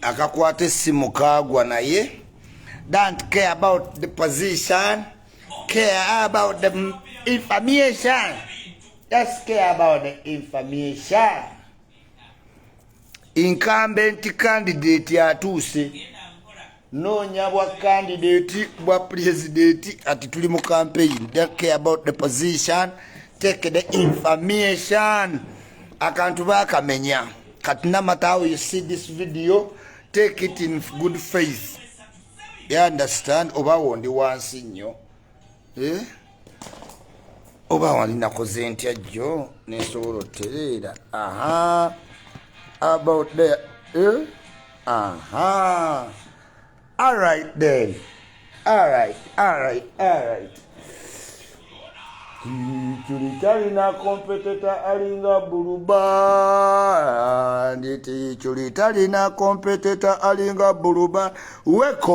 akakwata essimu kagwa naye. Don't care about the position, care about the information. Just care about the information. Incumbent candidate atuuse. Noonya bwa candidate bwa president ati tuli mu campaign. Don't care about the position, take the information. Akantu bakamenya. Kati no matter how you see this video, take it in good faith. You understand? Oba wondi wansi nnyo. Oba wali nakoze ntya jjo nesobola otereera. Aha. About there. Aha. All right then. All right. Chulitali competitor alinga buluba. Nditi chulitali na competitor alinga buluba. Wake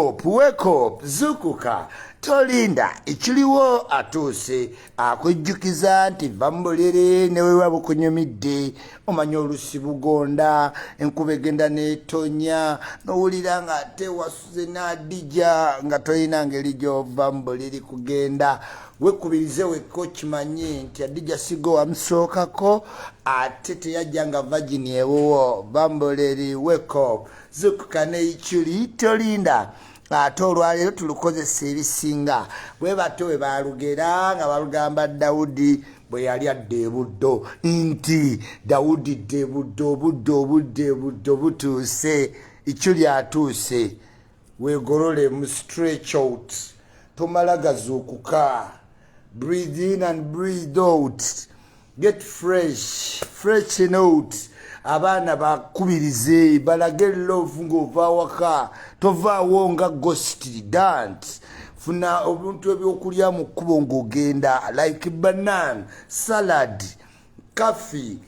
up, zukuka. Tolinda, ichiliwo atuse, akujjukiza nti vambulire newe wabo kunyumidde, omanyo olusi bugonda, enkube genda netonya, nowulira nga ate wasuze nadija, nga tolina ngeri gy'ovambuliri kugenda. Wekubirize wekko kimanyi nti adija sigo wamusookako, ate teyajja nga Virgin ewuwo. Vambuliri, wake up, zukuka neichuli, tolinda. Ate olwaleero tulukozesa ebisinga bwe bato bwe balugera nga balugamba Dawudi bwe yali adda ebuddo nti Dawudi dda ebuddo obudde butuuse ikyuli atuuse weegolole mu stretch out tomala gazuukuka breathe in and breathe out get fresh out abaana bakubirize balage love ng'ova waka tovaawo nga ghost dance funa obuntu ebyokulya mu kkubo ng'ogenda like banana salad coffee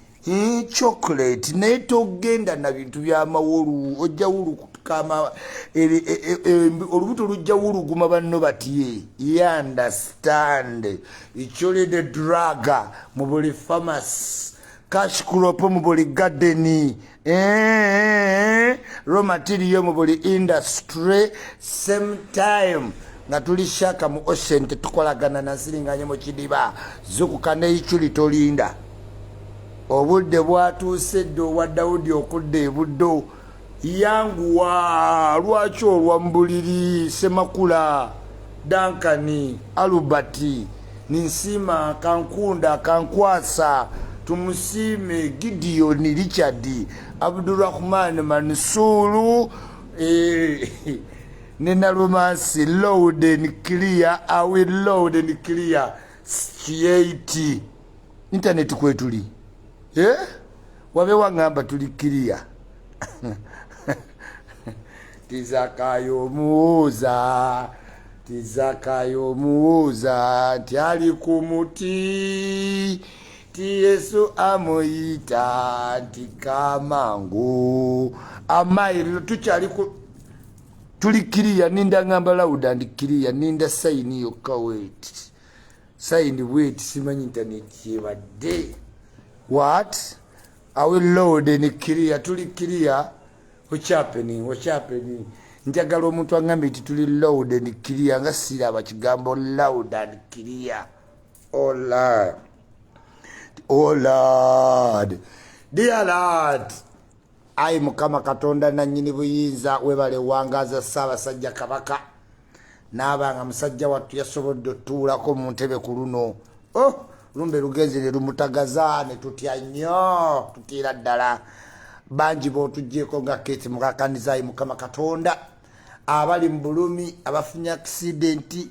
chocolate naye togenda na bintu by'amawolu ojja wulukama olubuto lujja wuluguma banno batiye you understand ikyoli the drug mu buli pharmacy cash crop mu buli garden raw material mu buli industry same time nga tuli shaka mu ocean tetukolagana na nsiringanye mu kidiba zukuka neikyuli tolinda obudde bwatuuse dde owa Dawudi okudda ebuddo yanguwa lwaki olwambuliri Semakula Dankani Alubati Ninsima Kankunda Kankwasa Tumusime Gideon Richard Abdurrahman Mansuru Nena romance loud and clear. I will loud and clear. Straight internet kwetuli wabe wangamba tuli clear tizakayo muuza tyali kumuti ti Yesu amoyita tikamangu amairo tuchali tuli clear ninda ngamba loud and clear ninda sign yokka wait sign wait simanyi internet yebadde what I will load and clear tuli clear what's happening njagala omuntu angambe iti tuli loud and clear nga siraba kigambo loud and clear oh Lord dear Lord ai Mukama Katonda nannyini buyinza webale wangaza Ssaabasajja Kabaka n'abanga musajja wattu yasobodde otuulako mu ntebe ku luno lumbe lugenzi ne lumutagaza ne tutya nnyo tutiira ddala bangi b'otuggyeko nga Kati mukakanizayi Mukama Katonda abali mu bulumi abafunye accident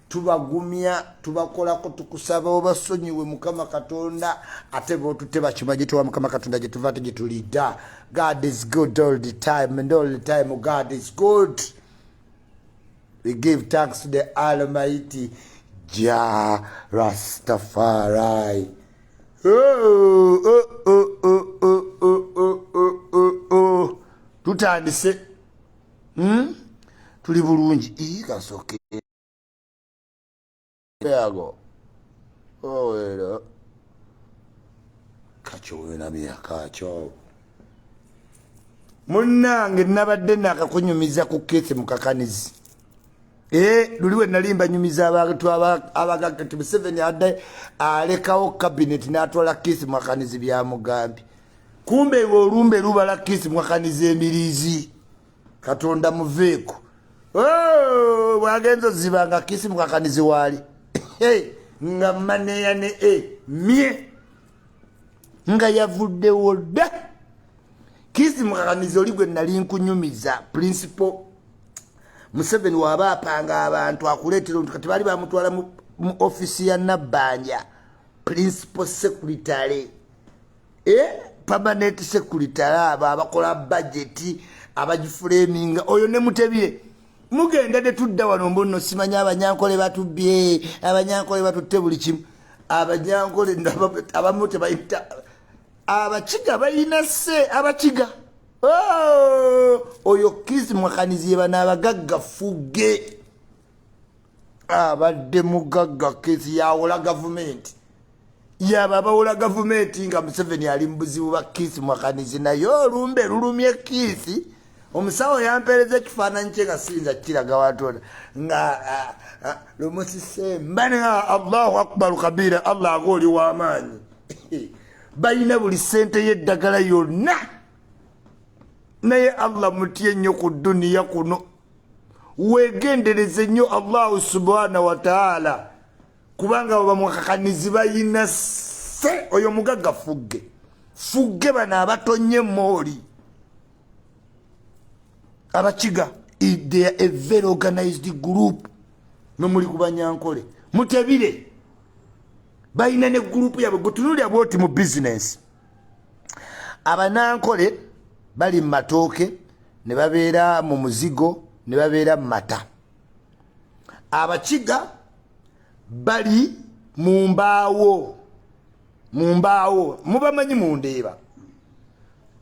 tubagumya tubakolako tukusaba obasonyiwe Mukama Katonda ate b'otutte bakimanyi tuwa Mukama Katonda gye tuva tegitulidda. God is good all the time and all the time God is good. We give thanks to the Almighty Jah Rastafari. Tutandise tuli bulungi kasoke yago owera kacho wena bya kacho munnange nabadde nakakunyumiza ku kesi mukakanizi luliwe nalimba nyumiza abantu abagagga ti Museveni adde alekawo cabinet n'atwala kesi mukakanizi byamugambi kumbe olumbe lubala kesi mukakanizi emirizi katonda muveeko bwagenzo zibanga kesi mukakanizi wali nga maneya ne Myee nga yavuddewo dda kisi mukakanizi oli gwe nali nkunyumiza principal Museveni waba apanga abantu akuleetera kati bali bamutwala mu ofisi ya Nabbanja principal secretary permanent secretary abakola budget abagiframinga oyo ne Mutebire mugenda de tudda wano mbonno simanya abanyankole batubye abanyankole batutte buli kimu abanyankole abamote bayita abachiga bayina se abachiga oyo kisi mukakanizi bana abagagga fuge abadde mugagga kesi yawola government yababawola government nga Museveni ali mbuzibu ba kisi mukakanizi nayo olumbe lulumye kisi omusawo yampereza ekifaananyi kye gasinza kiraga watona nga lumusise mbana Allahu akbar kabira Allah agoli w'amaanyi bayina buli sente y'eddagala yonna naye Allah mutye nnyo ku duniya kuno wegendereze nnyo Allah subhanahu wa ta'ala kubanga bamukakanizi bayina se oyo mugagga fuge bana abatonye mooli abachiga they are a very organized group nomuli kubanyankole Mutebire bayina ne group yabwe gutunuli aboti mu business abanankole bali matoke ne babeera mu muzigo ne babeera mata abachiga bali mumbaawo mubamanyi mundeeba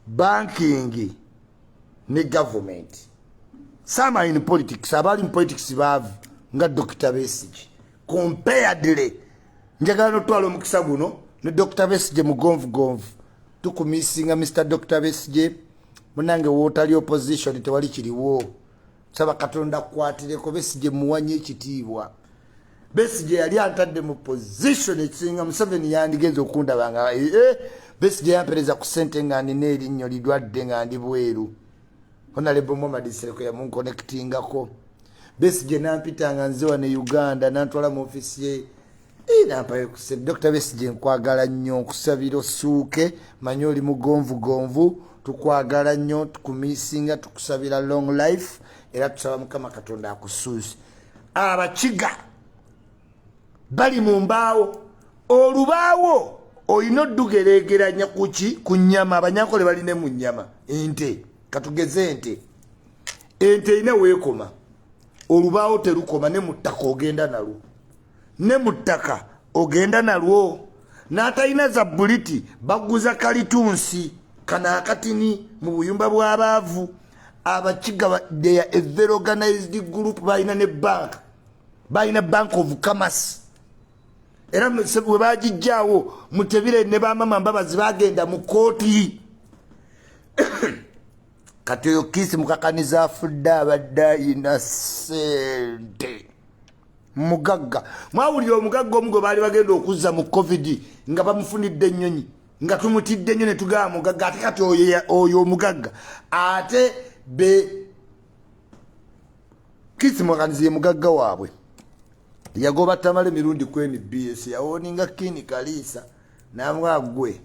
banking ne government some are in politics abali in politics bavu nga Dr. Besigye comparedly njagala notwala omukisa guno ne Dr. Besigye mugonvu tukumisinga Mr. Dr. Besigye munange wotali opposition tewali kiriwo saba katonda kwatireko Besigye muwanye ekitiibwa Besigye yali antadde mu position ekisinga Museveni yandigenza okundabanga Besigye yampereza ku sente nga nina erinnyo lidwadde nga ndi bweru Honorable Muhammad Sereko ya mun connectingako Besigye nampitanga nze wane Uganda nantwala mu ofisi ye nampaye ku Dr. Besigye nkwagala nnyo nkusabira osuuke manyi oli mugonvu tukwagala nnyo tukumisinga tukusabira long life era tusaba Mukama Katonda akusuuze abachiga bali mu mbaawo olubaawo oyina oddugereegeranya kuki ku nnyama abanyankole baline mu nnyama ente katugeze ente ina weekoma olubaawo terukoma ne muttaka ogenda nalwo ne muttaka ogenda nalwo n'atalina za buliti baguza kalitunsi kana akatini mu buyumba bw'abaavu abachiga they are a very organized group bayina ne bank of commerce era we bagijjaawo Mutebire ne bamama Mbabazi bagenda mu kooti kati oyo kisi mukakaniza afudde abadde ayina sente mugagga mwawulira omugagga omu gwe baali bagenda okuzza mu covid nga bamufunidde ennyonyi nga tumutidde nnyo ne tugaba mugagga ate kati oyo omugagga ate kisi mukakaniza ye mugagga waabwe yagoba tamale mirundi kweni BS yawoninga kini kalisa namwagwe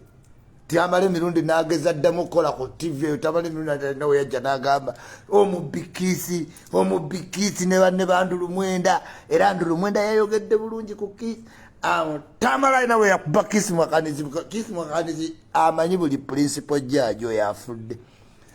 tiamale mirundi nageza ddamu kola ku TV tamale mirundi nawe yajja nagamba omubikisi ne banne bandulu mwenda era ndulu mwenda yayogedde bulungi ku kisi tamala nawe yakuba kisi mukakanizi amanyi buli principal jajo yafudde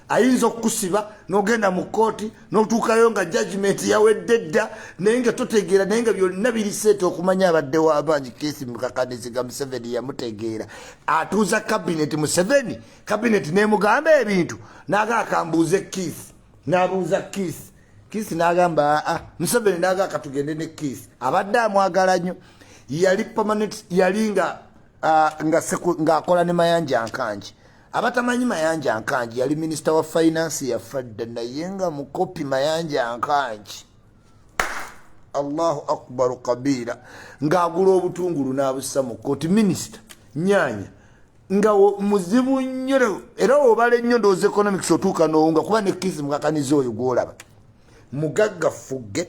ayinza okusiba nogenda mu kooti notuukayo nga judgment yawedde dda naye nga totegeera naye nga byonna biriseeta okumanya abadde w'abangi kesi mukakanizi ga Museveni yamutegeera atuuza cabinet Museveni cabinet nemugamba ebintu naga akambuuza kisi n'abuuza kisi n'agamba Museveni naga katugende ne kisi abadde amwagala nnyo yali permanent yali nga akola ne Mayanja Nkanji abatamanyi Mayanja Nkanji yali minister wa finance yafadda naye nga mukopi Mayanja Nkanji Allahu akbar kabira ng'agula obutungulu n'abussa mu kkooti minister nyanya nga muzibu nnyo era obala ennyo ndowooza economics otuuka n'owunga kuba ne Kisi mukakaniza oyo gw'olaba mugaggafugge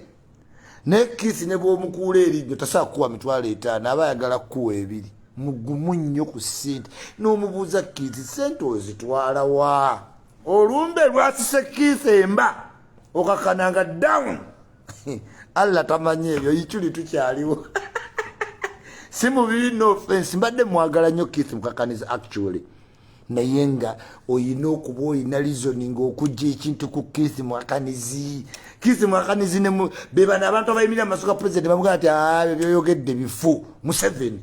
ne Kisi ne bw'omukuula erinnyo tasobola kukuwa $5,000 aba ayagala kukuwa 2 mugumu nnyo ku ssente n'omubuuza Kisi ssente ozitwala wa olumbe lwasise Kisi emba okakananga down Allah tamanyi ebyo yikyuli tukyaliwo si mubibi no offense mbadde mwagala nnyo Kisi mukakaniza actually naye nga oyina okuba oyina reasoning okujja ekintu ku Kisi Mukakanizi ne bebana abantu abayimira amasuka president bamugaa ati ebyo byoyogedde bifu Museveni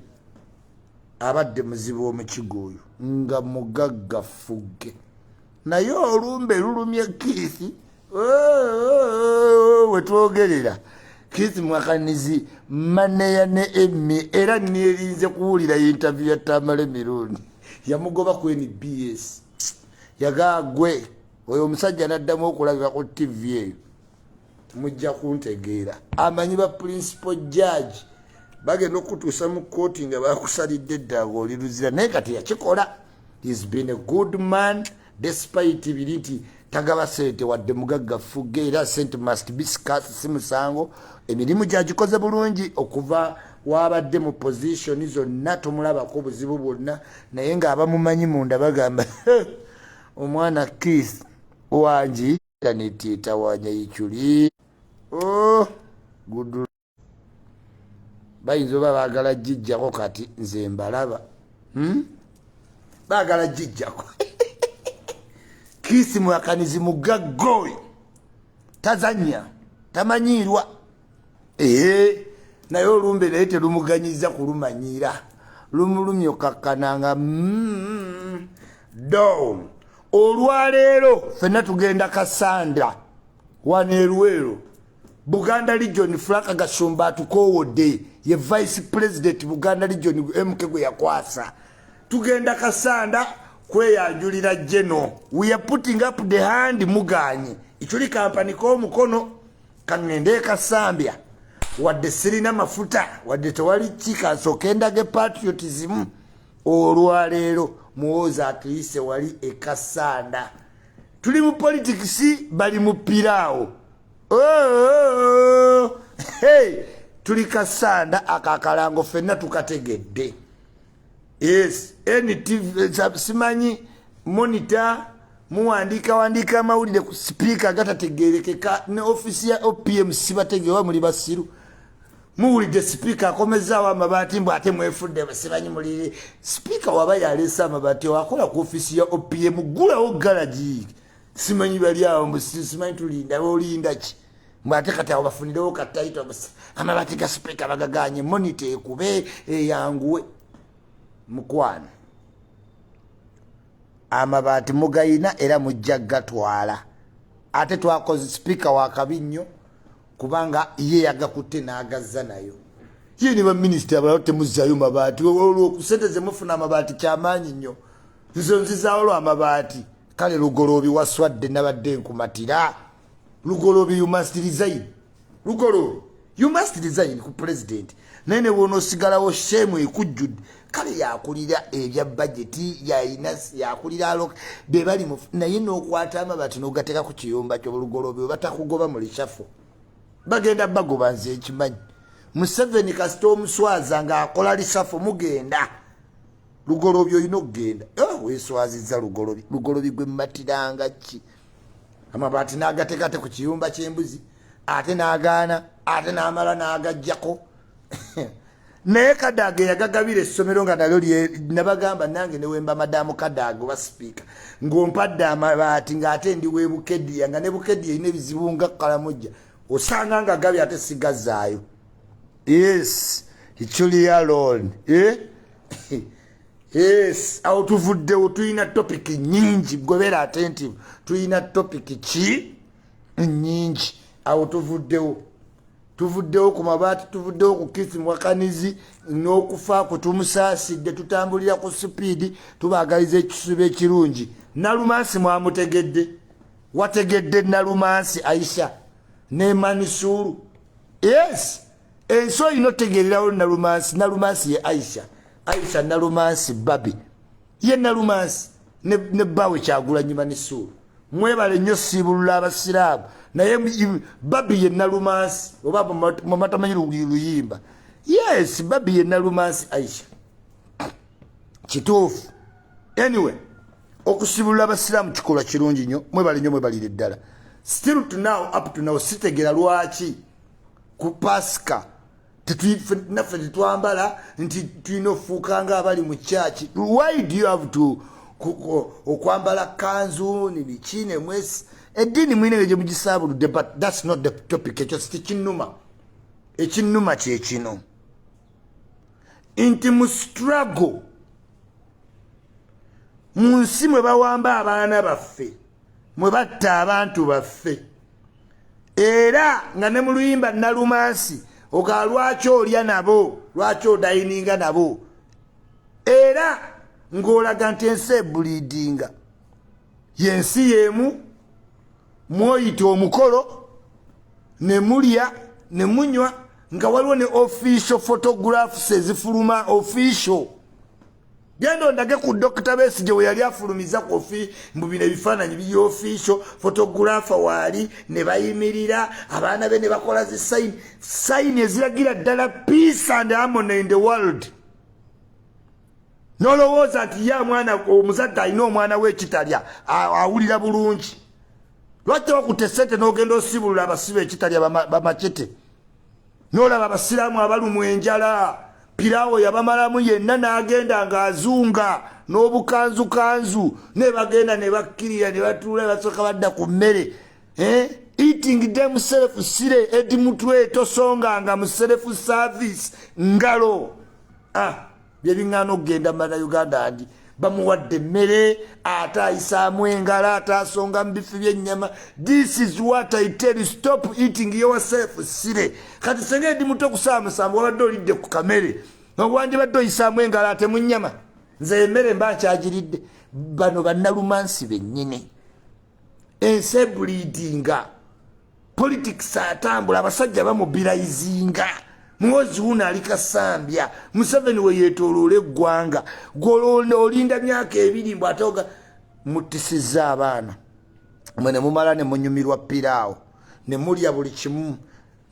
abadde muzibu omukigo oyo nga mugaggafugge naye olumbe lulumye Kisi wetwogerera Kisi Mukakanizi maneya ne Emmy era neerinze kuwulira interview ya Tamale Mirundi yamugoba ku NBS yagagwe oyo omusajja naddamu okulabira ku TV eyo mujja kuntegeera amanyi ba principal judge bagenda okutuusa mu kkooti nga bakusalidde eddaga oli luzira naye kati yakikola. He's been a good man despite biri nti tagaba sente wadde mugaggafugge era sente must be scarce si musango emirimu gyagikoze bulungi okuva wabadde mu position zonna tomulabako buzibu bwonna naye ng'abamumanyi munda bagamba omwana Kisi wangi internet etawanya yikyuli gudu bayinza oba baagala jijjako kati nze mbalaba baagala jijjako Kisi Mukakanizi mugaggoyo tazanya tamanyiirwa naye olumbe naye terumuganyiza kulumanyira lumulumya okakkananga down olwaleero fenna tugenda Kasanda waneerwero Buganda Region Frank Gasumba atukowodde ye Vice President Buganda Region MK gwe yakwasa tugenda Kasanda kweyanjulira Geno we are putting up the hand muganye ikyuli kampani k'omukono kangende Kasambya wadde sirina mafuta wadde tewali kikansooka endage patriotism olwaleero muwooza atuyise wali Kasanda tuli mu politics bali mu piraawo tuli Kasanda akakalango fenna tukategedde yes NTV simanyi monitor muwandika amawulire ku speaker gatategerekeka ne ofisi ya OPM sibategewa muli basiru muwulidde speaker akomezaawo amabaati mbw ate mwefudde simanyi mulire speaker waba yaleesa amabaati wakola ku ofisi ya OPM gulawo galaji simanyi bali awo simanyi tulinda olinda ki mbw ate kati awo bafunirewo kataito amabaati ga speaker bagaganye monitor ekube eyanguwe mukwano amabaati mugayina era mujja gatwala ate twakoze speaker wa kabi nnyo kubanga ye yagakutte n'agazza nayo ye ne baminisita abalala temuzzayo mabaati olwokusente ze mufuna amabaati kyamaanyi nnyo nzo nzizaawo lw'amabaati kale Lugoloobi waswadde nabadde nkumatira Lugoloobi you must resign Lugoloobi you must resign ku president naye ne bw'onoosigalawo shemu ekujjudde kale yakulira ebya budgeti yakulira be bali naye n'okwata amabaati n'ogateeka ku kiyumba ky'Olugoloobi batakugoba mu lishafo bagenda bagoba nze ekimanyi Museveni kasita omuswaza ng'akola lishafo mugenda Lugoloobi olina okugenda weeswazizza Lugoloobi gwe mmatiranga ki amabaati n'agateekate ku kiyumba ky'embuzi ate n'agaana ate n'amala n'agajjako naye Kadaga yagagabira essomero nga nalyo nabagamba nange ne wemba madamu Kadaga oba sipiika ng'ompadde amabaati ng'ate ndi we Bukedya nga ne Bukedya erina ebizibu nga Kalamojja osanga nga gabi ate sigazaayo yes ikyuli alone yes awo tuvuddewo tulina topic nyingi gobera attentive tulina topic ki nyingi awo tuvuddewo tuvuddewo ku mabaati tuvuddewo ku kisi mwakanizi n'okufa kutumusaasidde tutambulira ku sipiidi tubaagaliza ekisubi ekirungi Nalumansi mwamutegedde wategedde Nalumansi Aisha ne Manisuru yes enso inotegererawo Nalumansi ye Aisha Nalumansi babi ye Nalumansi ne bawe Kyagulanyi Manisuru mwebale nnyo siibulula abasiraamu naye babi ye Nalumansi oba mumatamanyi luyimba yes babi ye Nalumansi Aisha kituufu anyway okusibulula abasiraamu kikolwa kirungi nnyo mwebale nnyo mwebalire ddala still to now up to now sitegera lwaki ku Pasika naffe tetwambala nti tulina ofuuka nga abali mu church. Why do you have to okwambala kanzu ni biki ne mwesi eddiini mwine gye mugisaabuludde but that's not the topic. Ekyo sikinnuma ekinnuma kye kino nti mu struggle mu nsi mwe bawamba abaana baffe mwe batta abantu baffe era nga ne mu luyimba Nalumansi oga lwaki olya nabo lwaki odayininga nabo era ng'olaga nti ensi ebulidinga yensi yemu mwoyita omukolo ne mulya ne munywa nga waliwo ne official photographs ezifuluma official genda ondage ku Dr. Besigye we yali afulumiza kofi mu bino ebifaananyi biri official photographer waali ne bayimirira abaana be ne bakola zi sign eziragira ddala peace and harmony in the world. Nolowooza nti ya mwana omuzadde alina omwana w'ekitalya awulira bulungi lwaki bakute ssente n'ogenda osibulula abasibe ekitalya bamacete n'olaba abasiraamu abalumu enjala Piraawo yabamalamu yenna n'agenda ng'azunga n'obukanzukanzu ne bagenda ne bakkirira ne batuula basooka badda ku mmere eating themself sire edi mutwe tosonganga mu self service ngalo byebiŋŋaana okugenda mana Uganda andi bamuwadde emmere ate ayisaamu engalo ate asonga mu bifu by'ennyama. This is what I tell you, stop eating yourself sire. Kati senga edi muto kusaamusaamu wabadde olidde ku kamere wandibadde oyisaamu engalo ate mu nnyama nze emmere mba nkyagiridde. Bano bannalumansi bennyini ensi ebulidinga politics atambula abasajja bamubirayizinga muwozi wuno ali Kasambya Museveni we yeetooloola eggwanga olinda myaka 2 mbw atoga muttisiza abaana mwe ne mumala ne munyumirwa Piraawo ne mulya buli kimu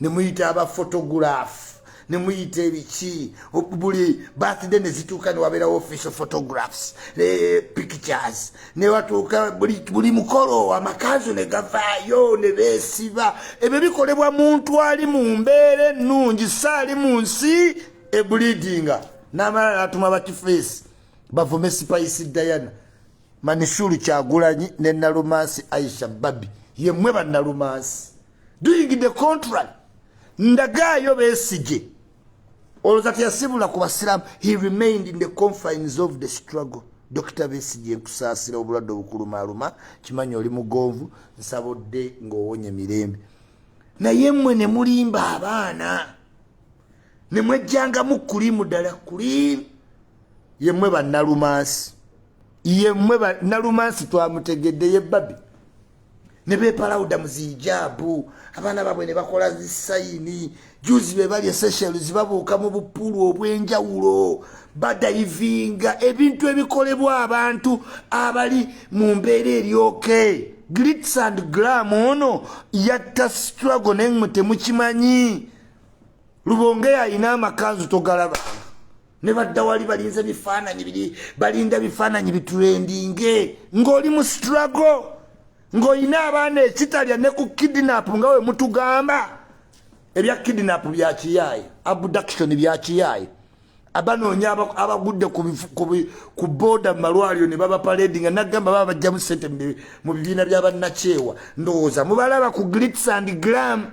ne muyita abafotograph ne muyita ebiki buli birthday ne zituuka ne wabeerawo official photographs pictures ne watuuka buli mukolo amakanzu ne gavaayo ne beesiba ebyo bikolebwa muntu ali mu mbeera ennungi saali mu nsi ebulidinga n'amala n'atuma bakifeesi bavume Spice Diana Manisuru Kyagulanyi ne Nalumansi Aisha babi yemmwe bannalumansi doing the contrary ndagaayo Besigye olowooza teyasibula ku basiraamu. He remained in the confines of the struggle. Dr. Besigye nkusaasira obulwadde obukulumaaluma kimanyi oli mugonvu nsabodde ng'owonye mirembe naye mmwe ne mulimba abaana ne mwejjangamu kulimu ddala kulimu yemmwe bannalumansi yemmwe bannalumansi twamutegedde ye babi ne beepalawuda mu zijaabu abaana babwe ne bakola zisayini juzi be bali Seychelles babuuka mu bupuulu obw'enjawulo badayivinga ebintu ebikolebwa abantu abali mu mbeera eryoke glitz and glam ono yatta struggle nemwe temukimanyi Lubonge alina amakanzu togalaba ne badda wali balinze bifaananyi balinda bifaananyi bitulendinge ng'oli mu struggle ng'olina abaana ekitalya ne ku kidnap nga we mutugamba ebya kidnap bya kiyaye abduction bya kiyaye abanoonya abagudde ku boda mu malwaliro ne baba paradinga nagamba baba bajjamu ssente mu bibiina by'abannakyewa ndowooza mubalaba ku glitz and glam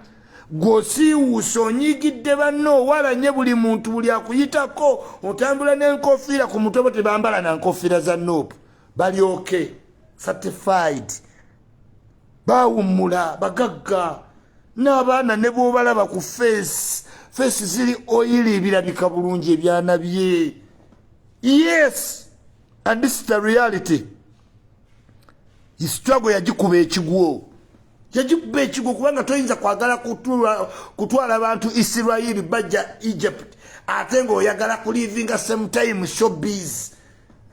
gwosiiwuusa onyigidde banno walanye buli muntu buli akuyitako otambula n'enkofiira ku mutwe bo tebambala na nkofiira za nope bali okay certified bawummula bagagga n'abaana ne bw'obalaba ku face ziri oili ebirabika bulungi ebyana bye. Yes, and this is the reality. His struggle yagikuba ekigwo. Yagikuba ekigwo kubanga toyinza kwagala kutwala abantu Israel bajja Egypt. Ate ng'oyagala kulivinga same time showbiz.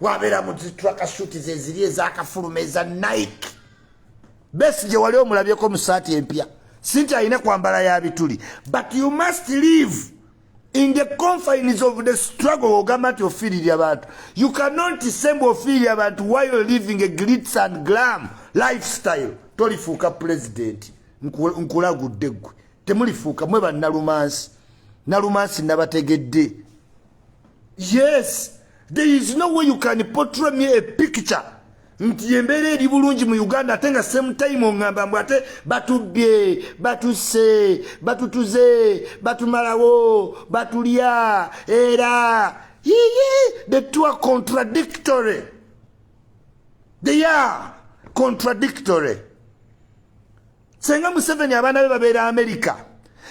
Wabeera mu tracker shoot eziri ez'akafuluma eza Nike. Besi gye wali omulabyeko mu saati empya. Sinti alina kwambala ya bituli. But you must live in the confines of the struggle ogamba nti ofiirira abantu. You cannot dissemble ofiirira abantu while you're living a glitz and glam lifestyle. Tolifuuka president. Nkulagudde ggwe. Temulifuuka mwe bannalumansi. Nalumansi nabategedde. Yes, there is no way you can portray me a picture. Nti embeera eri bulungi mu Uganda ate nga same time ongamba mbu ate batubbye, batuse, batutuze, batumalawo, batulya, era. The two are contradictory. They are contradictory. Senga Museveni abaana be babeera America.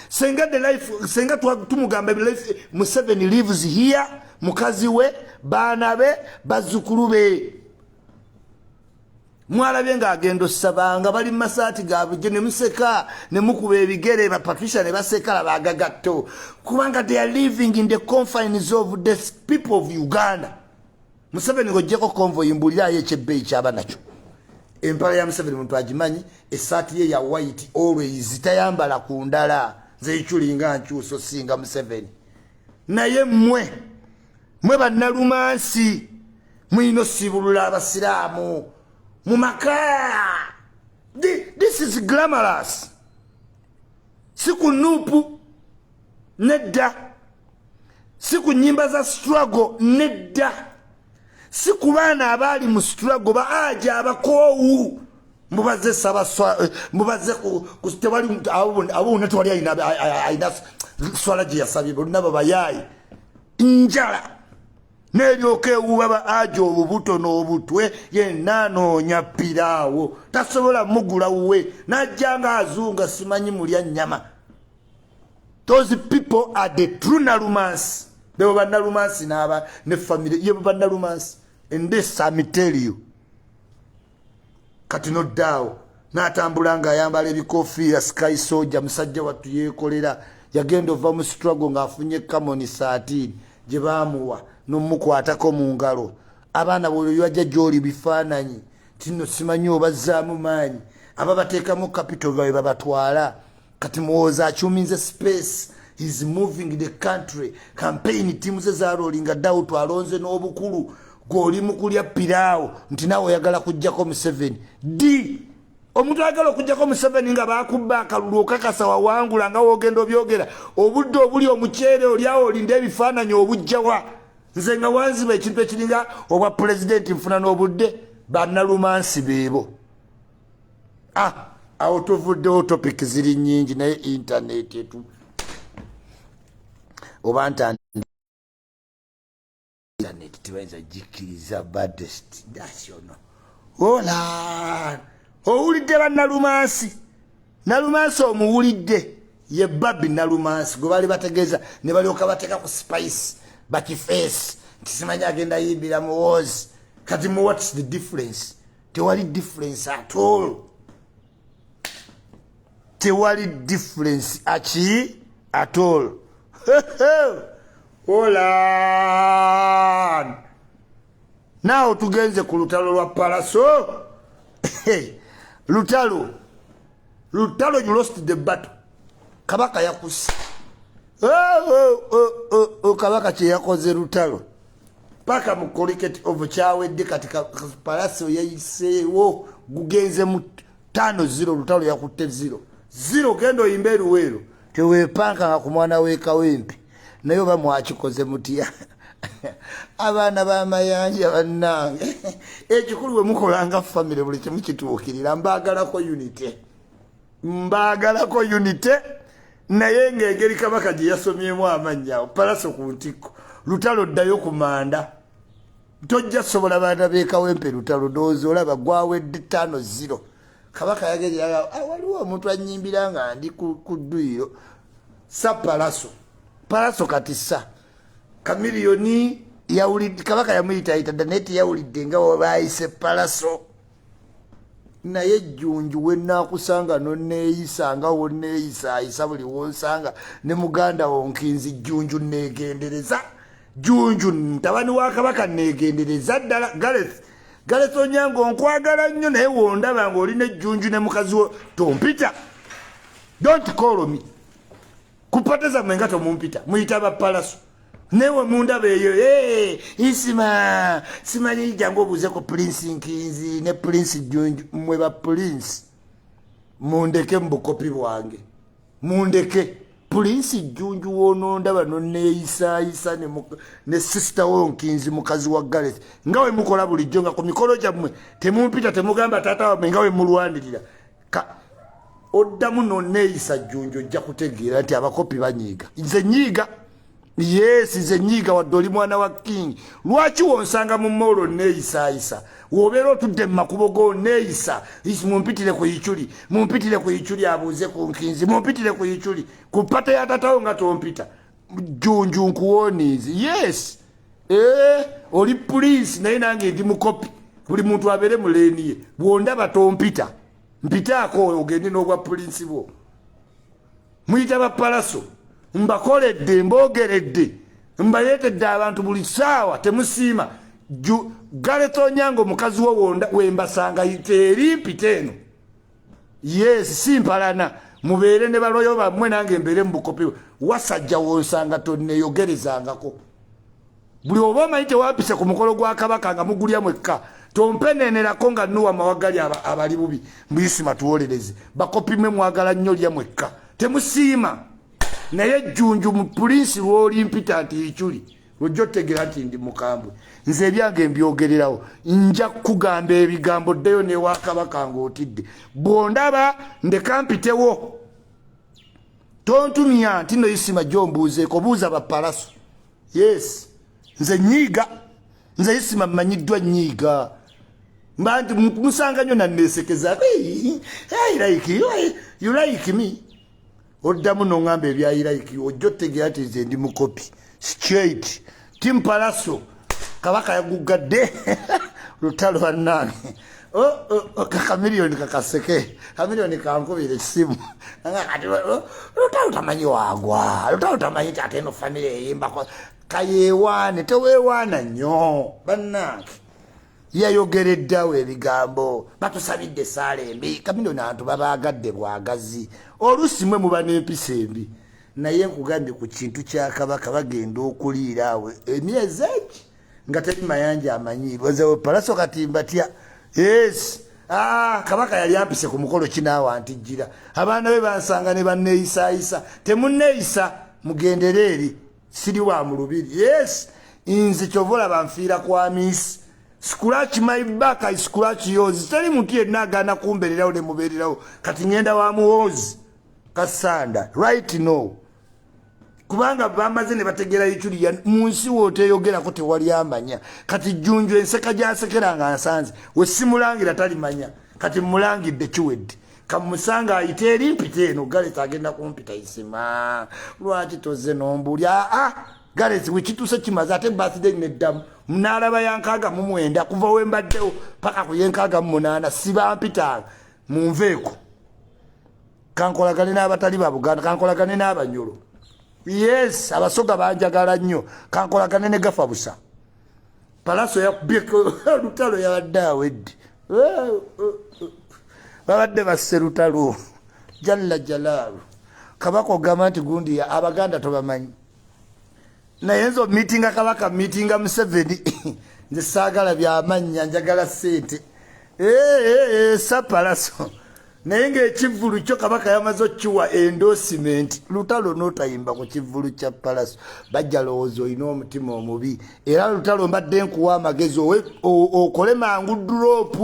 Senga the life, senga tumugamba life Museveni lives here, mukazi we, baana be, bazzukulu be. Mwalabye ng'agenda sabanga bali masaati gaabwe ne museka ne mukuba ebigere ba Patricia ne baseka labagagatto kubanga they are living in the confines of the people of Uganda. Museveni ngojjeko convoy mbulira yechebbe kyaba nacho. Empala ya Museveni muntu agimanyi esaati ye ya white always tayambala ku ndala nze ichulinga nchuso singa Museveni. Naye mwe bannalumansi mwino sibulula abasiraamu Mumaka. This is glamorous. Siku nupu nedda. Siku nyimba za struggle nedda. Siku bana abali mu struggle baaja abakowu. Mubaze sabaswa mubaze kustewali abo netwali aina swala je yasabibo nabo bayayi. Njala. Neryoke ubaba ajo obubuto n'obutwe yenna noonya piraawo tasobola mugula uwe najjanga azunga simanyi mulya nnyama. Those people are the true Nalumans. They were Nalumans in our family. You were Nalumans. In this I tell you. Kati no dao. Natambulanga yambala ebikofiira sky soldier musajja watu yekolera yagenda ova mu struggle ng'afunye kamoni saatini gye baamuwa n'omukwatako mu ngalo. Abaana bwe yajja gy'oli bifaananyi tino simanyi obazzaamu maanyi ababateekamu capital bawe babatwala. Kati muwooza akyuminze space. He's moving the country. Campaign teams ze zaaloolinga ddawo twalonze n'obukulu gw'oli mu kulya piraawo nti naawe oyagala kujjako Museveni. Omuntu ayagala okujjako Museveni nga baakubba akalulu okakasa wawangula nga woogenda obyogera obudde obuli omuceere olyawo olinda ebifaananyi obujjawa. Nze nga wanziba ekintu ekiringa obwa pulezidenti nfuna n'obudde bannalumansi beebo. Awo tuvuddewo topic ziri nnyingi naye internet etu oba ntandika internet tibayinza gikkiriza baddest dasyono. Hola owulidde bannalumansi. Nalumansi omuwulidde ye Babi Nalumansi gwe bali bategeeza ne balyoka bateeka ku spice bakifeesi nti simanyi agenda yimbira muwoozi. Kati mu what's the difference? Tewali difference at all. Tewali difference at all. Hold on. Now tugenze ku lutalo lwa Pallaso. Lutalo you lost the battle. Kabaka yakusi. Kabaka kye yakoze lutalo. Paka mu cricket of kyawedde katika Pallaso yayiseewo gugenze mu 5-0 lutalo yakutte 0 gendo imberu wero. Tewepanka nga ku mwana w'ekawempe. Naye oba mwakikoze mutya. Abaana b'amayanja bannange. Ekikulu bwe mukolanga family buli kimu kituukirira. Mbaagalako unity. Naye ng'engeri Kabaka gye yasomyemu amannya Pallaso ku ntikko. Lutalo ddayo ku manda. Tojja sobola baana b'ekawempe lutalo doozi olaba gwawedde 5-0. kabaka yageze waliwo omuntu anyimbira nga ndi ku dduyiro sa Pallaso kati sa kamiliyoni yawulidde kabaka yamuyitayita daneti yawulidde nga wabayise Pallaso naye ejjunju wenaakusanga nonneeyisa nga wonneeyisa buli wonsanga ne muganda wo Nkinzi jjunju neegendereza jjunju ntabani wa kabaka neegendereza ddala Gareth Onyango nkwagala nnyo naye wondaba ng'olina ejjunju ne mukazi wo tompita don't call me kupateza mwenga tomumpita muyita ba Pallaso newe mundaba eyo Isma simanyi jangu obuuze ku Prince Nkinzi ne Prince Jjunju mmwe ba Prince mundeke mbukopi bwange mundeke Prince Jjunju wonondaba nonneeyisayisa ne sister wo Nkinzi mukazi wa Gareth nga we mukola bulijjo nga ku mikolo gyammwe temumpita temugamba taata wamwe nga we mulwanirira oddamu nonneeyisa Jjunju ojja kutegeera nti abakopi banyiiga nze nyiiga yes nze nyiiga wadde oli mwana wa King lwaki wonsanga mu molo neeyisayisa wobeera otudde mu makubo go neeyisa mumpitire ku Ichuli abuuze ku Nkinzi mumpitire ku Ichuli ku pata ya tatawo nga tompita Jjunju nkuwoniizi yes oli police naye nange ndi mukopi buli muntu abeere muleeniye bwondaba tompita mpitaako ogende n'obwa Prince bwo muyita ba Pallaso mbakoledde mbogeredde mbayetedde abantu buli ssaawa temusiima Gareth Onyango mukazi wo wonda wembasanga eri mpita eno yes simpalana mubeere ne baloyo bammwe nange mbeere mu bukopi wasajja wonsanga tonneeyogerezangako buli oba omanyi tewampise ku mukolo gwa kabaka nga mugulya mwekka tompenenerako nga nuwa mawagali abali bubi Isma tuwolereze bakopi mwe mwagala nnyo lya mwekka temusiima naye Jjunju mu Prince lw'oli mpita nti Ichuli ojja otegera nti ndi mukambwe nze ebyange mbyogererawo nja kugamba ebigambo ddeyo newa kabaka ng'otidde bwondaba ndeka mpitewo tontumya nti no Isma gyombuuzeeko buuza ba Pallaso yes nze nyiiga nze Isma mmanyiddwa nyiiga mbanti musanga nnyo nanneesekeza you like me oddamu noŋŋamba ebya like ojja otegeera nti nze ndi mukopi straight Tim Pallaso kabaka yagugadde lutalo bannange kakamiliyoni kakaseke kamiliyoni kankubira essimu lutalo tamanyi wagwa lutalo tamanyi ti ate eno famire eyimbako kayewaane teweewaana nnyo bannange yayogereddawo ebigambo batusabidde saala embi kamiliyoni abantu babaagadde bwagazi oluusi mwe muba n'empisa embi naye nkugambye ku kintu kya kabaka bagenda okuliira awe emyezi egi nga teri mayanja amanyiirwa zewe Pallaso kati mbatya yes kabaka yali ampise ku mukolo kinaawa ntijjira abaana be bansanga ne banneeyisayisa temunneeyisa mugendere eri siri wa mu lubiri yes nze kyovola banfiira kwa Miss scratch my back I scratch yours teri muntu yenna agaana kumbeererawo ne mubeererawo kati ngenda wa muwoozi kasanda right no kubanga bamaze ne bategera Ichuli mu nsi wooteeyogerako tewali amanya kati Jjunju enseka gyasekeranga nsanze we simulangira talimanya kati mulangidde kiwedde kamusanga ayite eri mpita eno Gareth agenda kumpita Isma lwaki toze nombulya Gareth wekituuse kimaze ate birthday neddamu munaalaba yankaaga mu mwenda kuva wembaddewo paka ku yenkaaga mu munaana sibampitanga munveeko kankolagane n'abatali ba Buganda kankolagane n'Abanyoro yes abasoga banjagala nnyo kankolagane ne gafa busa Pallaso yakubyeko lutalo yabadde awedde babadde basse lutalo jalla jalaalu kabaka ogamba nti gundi abaganda tobamanyi naye nzo meetinga kabaka meetinga Museveni nze saagala byamanya njagala ssente sa Pallaso naye ng'ekivvulu kyo kabaka yamaze okkiwa endorsement lutalo n'otayimba ku kivvulu kya Pallaso bajja lowooza olina omutima omubi era lutalo mbadde nkuwa amagezi okole mangu drop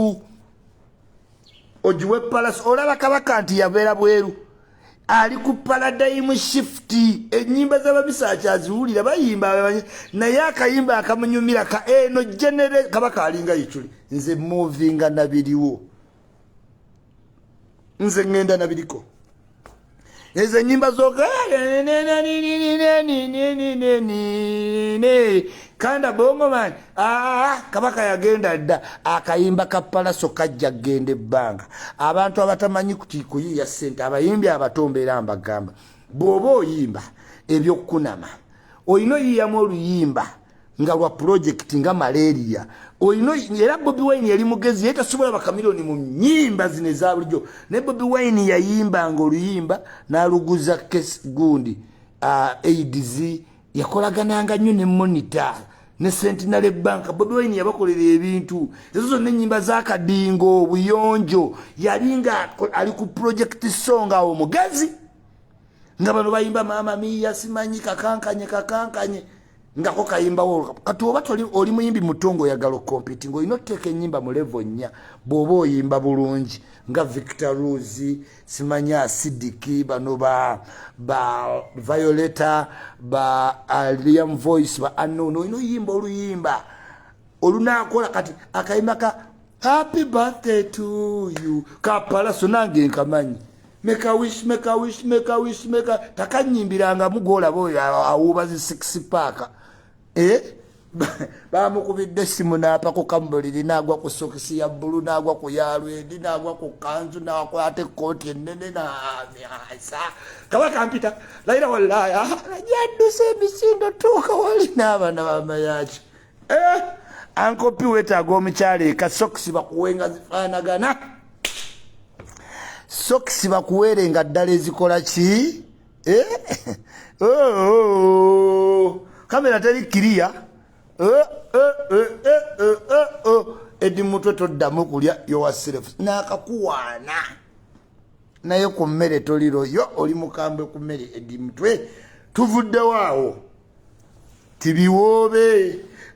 ogiwe Pallaso olaba kabaka nti yabeera bweru ali ku paradigm shift ennyimba z'ababisa akyaziwulira bayimba naye akayimba akamunyumira ka eno genere kabaka alinga Ichuli nze movinga nabiriwo nze ngenda nabiriko ezo nyimba zoka kanda bongo man kabaka yagenda dda akayimba ka Pallaso kajja genda ebbanga abantu abatamanyi kuyiya ssente abayimbi abatombe era mbagamba bw'oba oyimba ebyokunama oyina oyiyamu oluyimba nga lwa project nga malaria oyino era Bobi Wine yali mugezi yeta sobola bakamiloni mu nyimba zine za bulijjo ne Bobi Wine yayimba nga oluyimba naluguza case gundi AIDS yakolagananga nnyo ne monitor ne Sentinel Bank Bobi Wine yabakolera ebintu ezo zonna ennyimba za kadingo obuyonjo yalinga ali ku project songa omugezi nga bano bayimba mama Myee simanyi kakankanye ngako kayimba wo kati oba oli muyimbi mutongo yagalo compete ngo inoteke nyimba mu level 4 bobo oyimba bulungi nga Victor Rose simanya Sidiki bano ba Violeta ba Liam Voice ba anono ino yimba oluyimba olunakola kati akayimba ka happy birthday to you ka Pallaso nange nkamanyi make a wish takanyimbiranga mugola boyo awuba zi 6 pack bamukubidde simu n'apa ku kambuliri n'agwa ku sokisi ya bbulu n'agwa ku yalwedi n'agwa ku kanzu n'akwata ekkooti ennene n'amyasa kabaka mpita layira wallaya yadduse emisindo tuuka wali n'abaana bamayaki ankopi wetaaga omukyala eka sokisi bakuwenga zifaanagana sokisi bakuweerenga ddala ezikola ki kamera teri kiriya edi mutwe toddamu kulya yowaself nakakuwaana naye ku mmere toliro yo oli mukambwe ku mmere edi mutwe tuvuddewaawo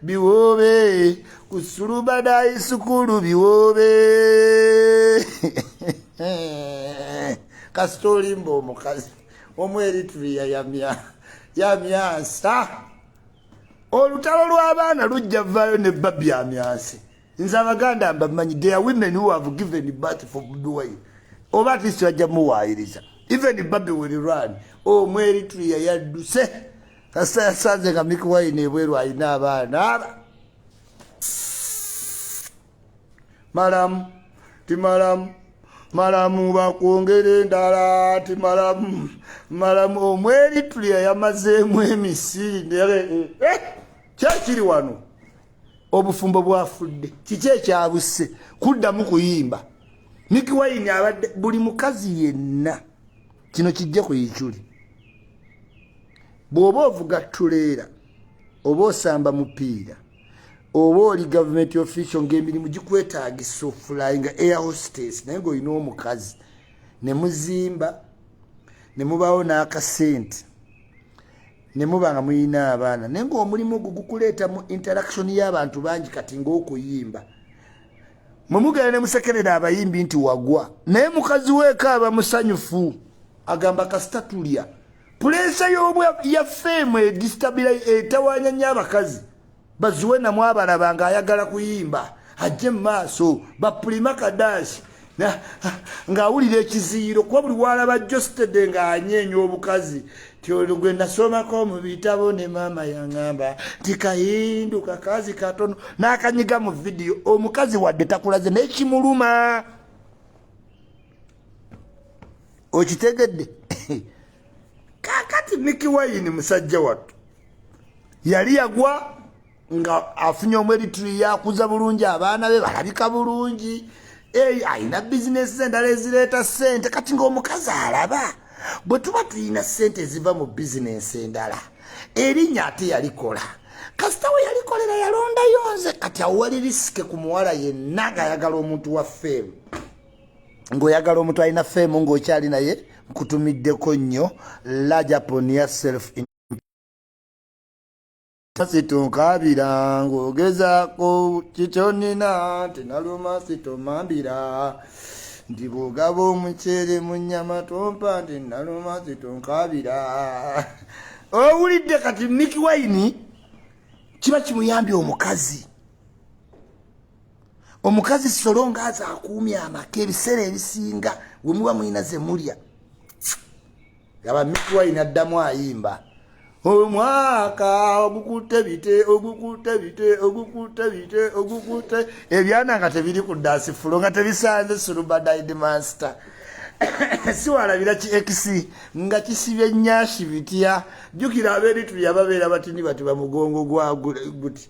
biwoobe kusulubadayi sukulu biwoobe kasitolimba omukazi Omweritria yamyasa olutalo lw'abaana lujja vaayo ne babbi amyase nze abaganda mbamanyi they are women who have given birth for Bobi Wine oba at least bajja muwaayiriza even babbi will run Omweritria yadduse kasa yasanze nga Mikie Wine ebweru alina abaana malamu bakwongere endala ti malamu Omweritria yamazeemu emisinde kyakiri wano obufumbo bwafudde kiki ekyabuse kuddamu kuyimba Mikie Wine abadde buli mukazi yenna kino kijja ku yikyuli bw'oba ovuga tuleera oba osamba mupiira oba oli government official ng'emirimu gikwetaagisa oflyinga air hostess naye ng'olina omukazi ne muzimba ne mubaawo n'akasente ne muba nga muyina abaana naye ng'omulimu ogwo gukuleeta mu interaction y'abantu bangi kati ng'okuyimba mwe mugenda ne musekerera abayimbi nti wagwa naye mukazi weekaaba musanyufu agamba kasita tulya pulensa ya femu etawaanya nnyo abakazi bazuwe namw abalaba ng'ayagala kuyimba ajje mu maaso bapulima kadashi ng'awulira ekiziiro kuba buli walaba jostede ng'anyeenya obukazi tyolugwe nasomako mu bitabo ne maama yaŋŋamba nti kayindu kakazi katono n'akanyiga mu vidiyo omukazi wadde takulaze n'ekimuluma okitegedde kakati Mikie Wine musajja wattu yali yagwa nga afunye Omweritria yakuza bulungi abaana be balabika bulungi ayina bizinesi endala ezireeta ssente kati ng'omukazi alaba bwe tuba tulina ssente eziva mu bizinesi endala erinnya ate yalikola kasita we yalikolera yalondayo nze kati awo wali risike ku muwala yenna ng'ayagala omuntu wa feemu ng'oyagala omuntu alina feemu ng'okyali naye nkutumiddeko nnyo large upon yourself situnkabira ng'ogezaako kikyonina tinaluma sitomambira ndi bwogaba omuceere mu nnyama tompa nti naluma situnkabira owulidde kati Mikie Wine kiba kimuyambye omukazi omukazi solonga aza akuumya amaka ebiseera ebisinga we muba mulina ze mulya yaba Mikie inaddamu ayimba omwaka ogukute bite ebyana nga tebiri ku dance floor nga tebisanze Sulubadide Master siwalabira ki X nga kisibye nnyashi bitya jukira abeeritu yababeera batini bati bamugongo gwa guti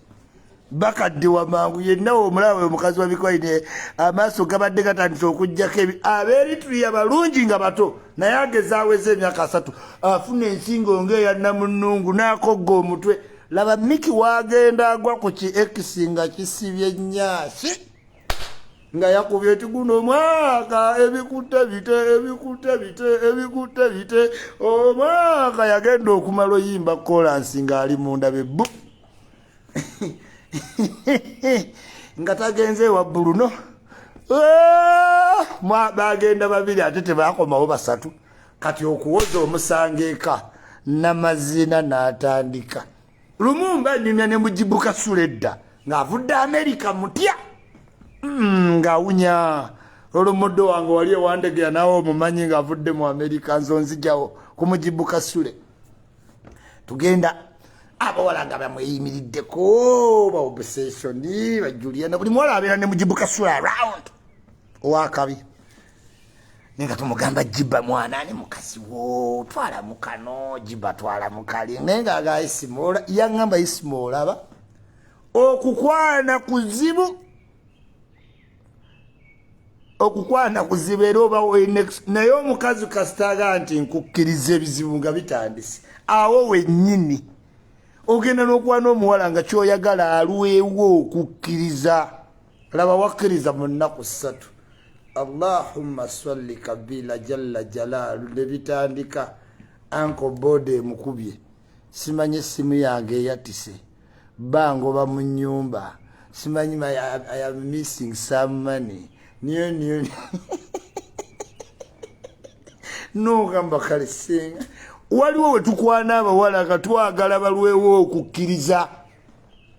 bakadde wamangu yenna omulawe omukazi wa Mikie amaaso gabadde gatandise okujjako abeeritu yabalungi nga bato naye agezaaweza emyaka 3 afuna ensingo ng'eya namunnungu n'akogga omutwe laba Mikie wagenda agwa ku ki X nga kisibye nnyashi nga yakubye eti guno omwaka ebikutte bite omwaka yagenda okumala oyimba kolansi ng'ali munda bebbu nga tagenze ewa Bwino bagenda babiri ate tebakomawo basatu kati okuwoza omusanga eka namazina n'atandika Lumumba nyumya ne mujibuka suledda ng'avudde Amerika mutya ng'awunya olumudo wange wali ewandegera nawe omumanyi ng'avudde mu Amerika nzonzijawo kumujibuka sule tugenda abawala nga bamweyimiriddeko ba obsession ba Juliana buli muwala abeera ne mujibuka sule around owakabi nenga tumugamba Jiba mwana ne mukazi wo twala mukano Jiba twala mukali nenga aga Isma yangamba Isma olaba okukwana kuzibu era oba naye omukazi kasitaga nti nkukkiriza ebizibu nga bitandise awo wennyini ogenda n'okwana omuwala nga kyoyagala alwewo okukkiriza laba wakkiriza mu nnaku 3 Allahumma salli kabila jalla jalaalu ne bitandika Uncle Bode mukubye simanyi essimu yange eyatise bangoba mu nnyumba simanyi I am missing some money niyo nogamba kale senga waliwo wetukwana abawala nga twagala balwewo okukkiriza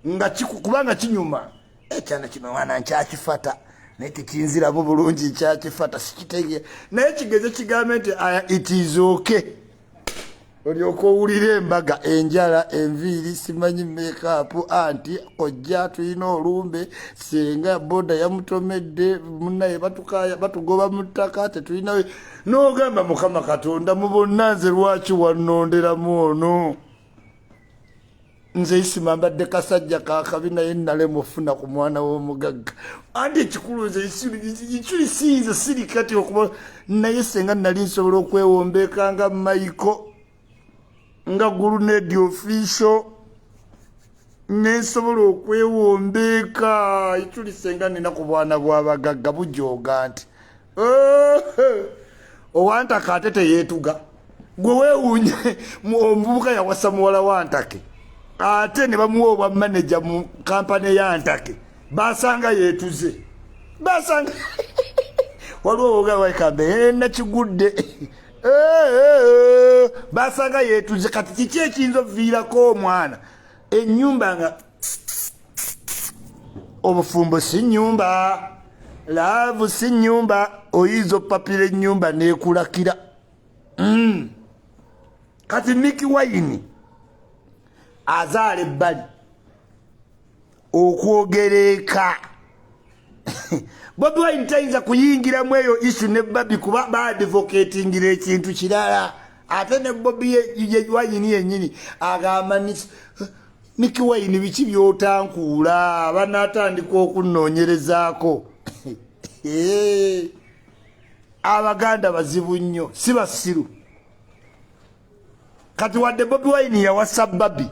nga kubanga kinyuma ekyana kino wana nkyakifata naye tekinziramu bulungi nkyakifata sikitegeera naye kigeze kigambe nti it is okay olyoka owulira embaga enjala enviiri simanyi makeup anti ojja tulina olumbe senga boda yamutomedde munnaye batugoba mu ttaka tetulina n'ogamba Mukama Katonda mu bonna nze lwaki wannonderamu ono nze Isma mbadde kasajja kakabi naye nalemufuna ku mwana w'omugagga anti ekikulu nze ekiri sinze siri kati okuba naye senga nali nsobola okwewombeeka nga Michael nga gulunedi official nensobola okwewombeeka ekitulisenga nina ku bwana bw'abagagga bujoga nti owantaka ate teyeetuga gwe weewuunye omuvubuka yawasa muwala wantake ate ne bamuwa obwa manager mu kampani yantake basanga yeetuze basanga waliwo wogawaekambe nakigudde basanga yetuze kati kiki ekiyinza oviirako omwana ennyumba nga obufumbo si nnyumba laavu si nnyumba oyinza opapira ennyumba neekulakira kati Mikie azaala ebbali okwogereka Bobi Wine tayinza kuyingiramu eyo issue ne Babi kuba baadvocatingira ekintu kirala ate ne Bobi Wine yennyini agamba Mikie Wine biki byotankuula banaatandika okunnoonyerezaako abaganda bazibu nnyo si basiru kati wadde Bobi Wine yawasa Babi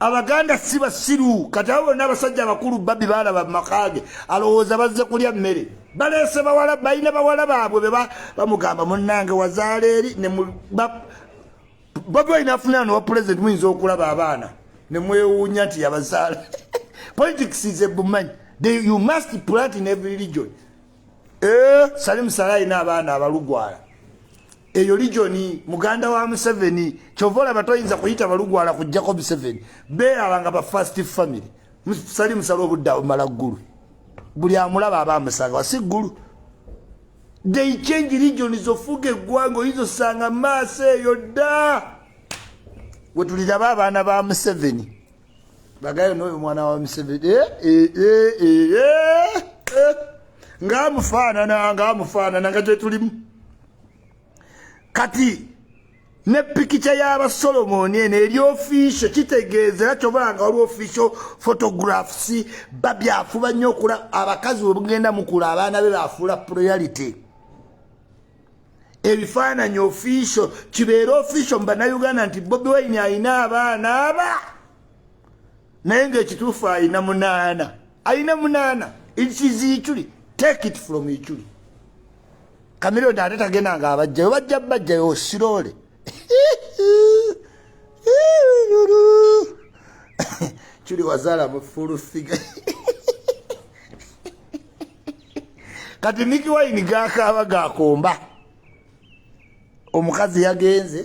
abaganda si basiru kati abo n'abasajja abakulu Babi baalaba makage alowooza bazze kulya mmere baleese bawala balina bawala baabwe bamugamba munnange wazaala eri Bobi Wine afunira nowa president muyinza okulaba abaana ne mwewuunya nti yabazaala politics is a bumanyi you must plant in every region Salim Salai n'abaana abalugwala eyo regioni muganda wa Museveni chovola batoyinza kuyita balugwala kujjako Museveni beerabanga ba first family Salim Salo budda malagulu buli amulaba abamusanga wasigulu. They change regions ofuga eggwanga oyinza osanga maaso eyo dda. Wetuliraba abaana ba Museveni bagayo n'oyo mwana wa Museveni ng'amufaanana nga gye tulimu. Kati ne pikica y'aba Solomon eno eri official kitegeeza era kyobanga waliwo official photographs babyafuba nnyo okula abakazi bwe bugenda mukula abaana be baafuula priority. Ebifaananyi official kibeera official mu bannayuganda nti Bobi Wine alina abaana aba naye ng'ekituufu alina 8. Alina 8. It is Ichuli. Take it from Ichuli. Kamiliyoni ate tagenda ng'abajjayo bajjayo osirole. Chuli wazaala mu full figure. Kati Mikie Wine gakaaba gakomba. Omukazi yagenze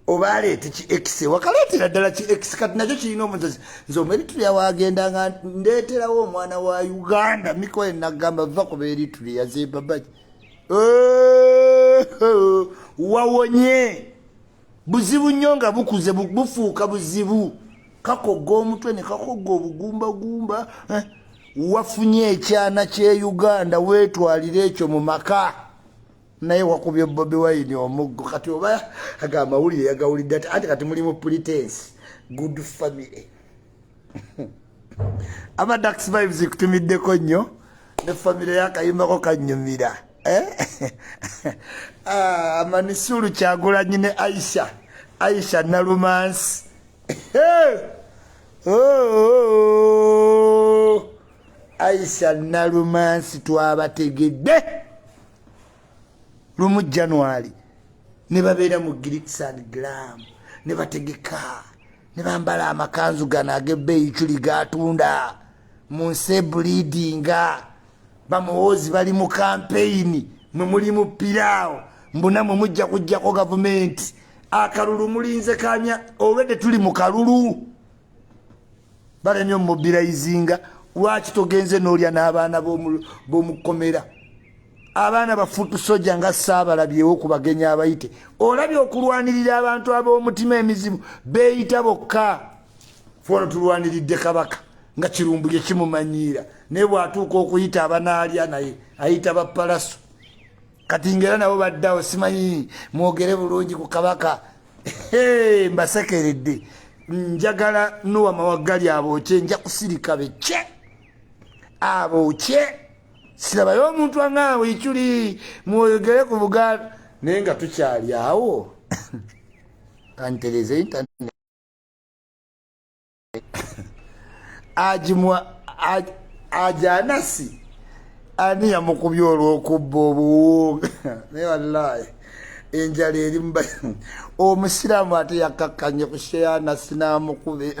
oba aleete ki X wakaleetera ddala ki X kati nakyo kirina omuzazi nze Eritrea wagenda nga ndeeterawo omwana wa Uganda Mikie Wine nagamba va kuba Eritrea zebabaki wawonye buzibu nnyo nga bukuze bufuuka buzibu kakogga omutwe ne kakogga obugumbagumba wafunye ekyana kye Uganda weetwalira ekyo mu maka naye wakubye Bobi Wine omuggo kati oba agamawulire yagawulidde ate kati mulimu pretense good family. Aba Dax Vibes kutumiddeko nnyo ne family yakayimbako kannyumira Amanisulu Kyagulanyi ne Aisha Nalumansi Aisha Nalumansi twabategedde lumu January ne babeera mu glitz and glam ne bategeka ne bambala amakanzu gano ag'ebbeeyi Ichuli gatunda mu nsi bleedinga bamuwoozi bali mu campaign mwe muli mu piraawo mbuna mwe mujja kujjako gavumenti akalulu mulinze kanya already tuli mu kalulu balemye mobilizinga lwaki togenze n'olya n'abaana b'omukomera abaana bafutu soja nga Saabalabyewo ku bagenya abayite olabye okulwanirira abantu ab'omutima emizibu beeyita bokka fona tulwaniridde kabaka nga kirumbu lye kimumanyiira naye bw'atuuka okuyita abanaalya naye ayita ba Pallaso kati ngera nabo baddawo simanyi mwogere bulungi ku kabaka mbasekeredde njagala Nuwa Mawagali abookye nja kusirika becce abookye sirabayo omuntu angaawe Ichuli mwogere ku Buganda naye nga tukyali awo kantereze internet ajanasi ani yamukubye olw'okubba obuwunga naye wallahi enjala eri mba omusiraamu ate yakakkanye ku sheyanasi n'amukube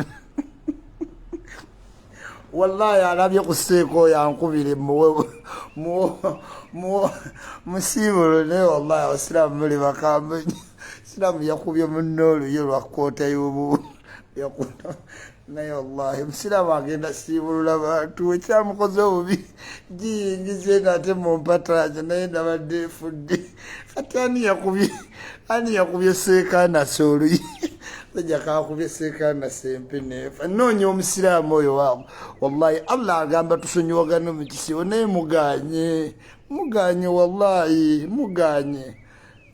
wallahi alabye ku seeko yankubire musiibulo naye wallahi abasiraamu muli bakamba siraamu yakubye munne oluye lwa koota y'obu naye wallahi musiraamu agenda siibulula bantu ekyamukoze obubi giyingize nate mumpataaja naye nabadde efudde kati ani yakubye seekanasi oluye Sejja kakubye seekanasi empe neefa noonya omusiraamu oyo waabo wallahi Allah agamba tusonyiwagana mu kisibo naye muganye wallahi muganye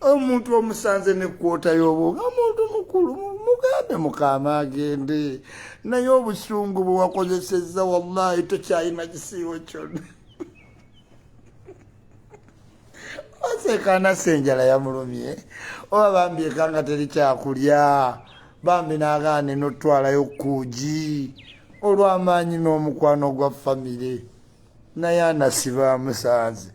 omuntu omusanze ne kwota y'obuwunga omuntu mukulu mugambe mukama agende naye obusungu bwe wakozesezza wallahi tokyalina kisiibo kyonna oseekanasi enjala yamulumye oba bambyeka nga teri kyakulya bambi n'agaane n'otwalayo kuugi olw'amaanyi n'omukwano gwa famire naye anasiba amusanze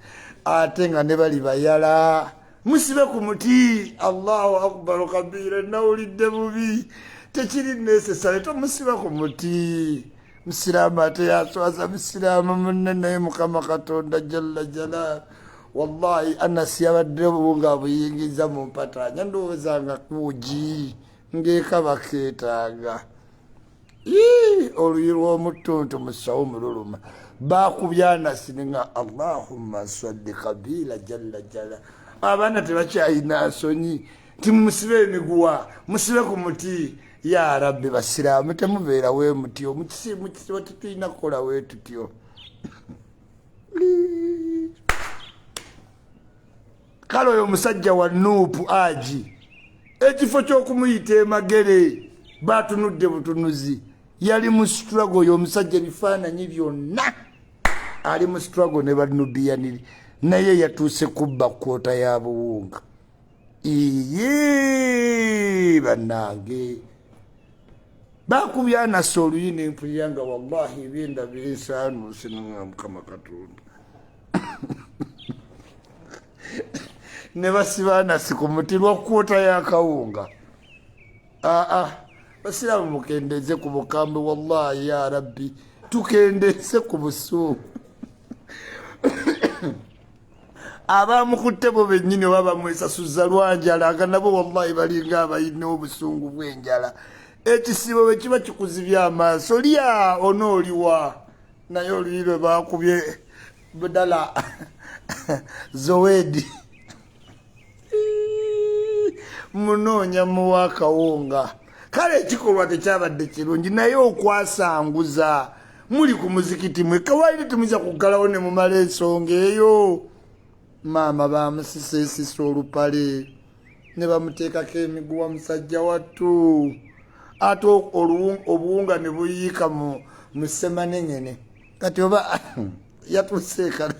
ate nga ne bali bayala musibe ku muti Allahu akbar kabira nawulidde bubi tekiri necessary tomusiba ku muti musiraamu ate yaswaza musiraamu munne naye Mukama Katonda jalla jalal wallahi anasi yabadde obunga buyingiza mu mpataanya ndowooza nga kuugi ng'eka bakeetaaga oluyi lw'omutuntu musawo mululuma bakubyana sininga Allahumma salli qabila jalla jalla abana tebakyayina nsonyi timusibe emiguwa musibe ku muti ya rabbi basiraamu temubeera we mutyo mukisimu kitulina kukola we tutyo kale oyo omusajja wa Nuupu Aji ekifo ky'okumuyita emagere batunudde butunuzi yali mu struggle oyo omusajja ebifaananyi byonna ali mu struggle ne banubiyaniri naye yatuuse kubba kwota ya buwunga iye bannange bakubyana soluyina empulira nga wallahi ebyenda binsaanu singa Mukama Katonda ne basibaana si ku muti lwa kwota ya kawunga basiraamu mukendeze ku bukambe wallahi ya rabbi tukendeze ku busuumu abamukutte bo bennyini oba bamwesasuza lwanjala nga nabo wallahi balinga abalina obusungu bw'enjala ekisibo bwe kiba kikuzibya amaaso lya onooliwa naye oluli lwe bakubye budala zowedi munoonya muwa kawunga kale ekikolwa tekyabadde kirungi naye okwasanguza muli ku muzikiti mwe kawaire temuyinza kuggalawo ne mumala ensonga eyo maama bamusisesisa olupale ne bamuteekako emiguwa musajja wattu ate obuwunga ne buyiika mu ssemanengene kati oba yatuseeka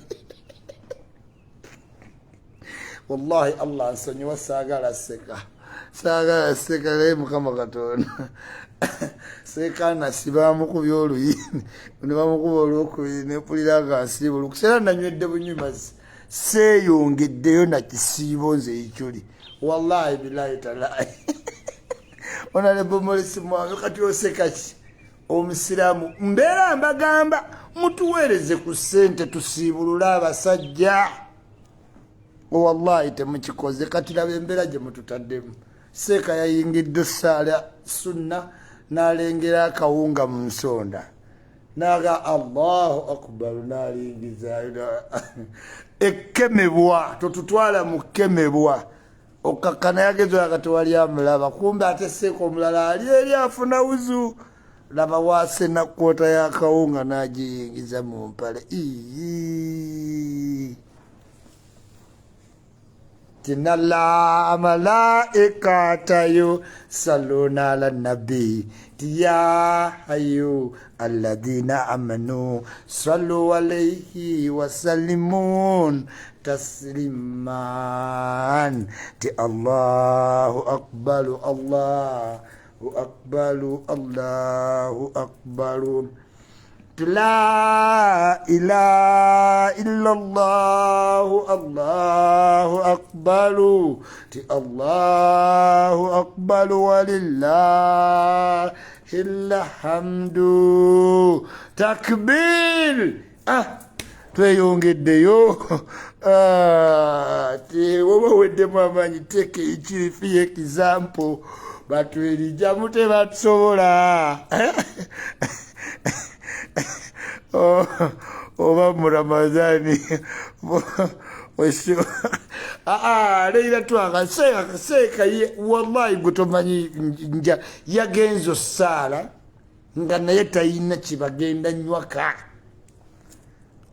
wallahi Allah nsonyiwa saagala seka naye Mukama Katonda seekaana sibamukubya oluyini ne bamukuba olwokubiri nepulira nga nsiiba olukuseera nanywedde bunyumazi seeyongeddeyo nakisiibo nze ekyuli wallahi bilahi talahi onalebo molesi mwange kati oseka ki omusiraamu mbeera mbagamba mutuweereze ku ssente tusiibulule abasajja wallahi temukikoze kati laba embeera gye mututaddemu seeka yayingidde saala sunna n'alengera akawunga mu nsonda naga Allahu akbar n'alingizayo ekkemebwa totutwala mu kkemebwa okakkana yagezo akati wali amulaba kumbe ate seeka omulala ali eri afuna wuzu laba waase nakwota y'akawunga n'agiyingiza mu mpale Inna Allah malaikatahu yusalluna ala nabi ya ayu alladhina amanu sallu alayhi wa sallimun tasliman ti Allahu akbar Allahu akbar Allahu akbar La ilaha illallah Allahu akbar ti Allahu akbar walillahil hamdu takbir tweyongeddeyo te woba weddemu amaanyi teke ekirifi example batwerijjamu tebatusobola oba mu Ramadhani leira twanga seeka wallahi gutomanyi nja yagenzo saala nga naye tayina kibagenda nywaka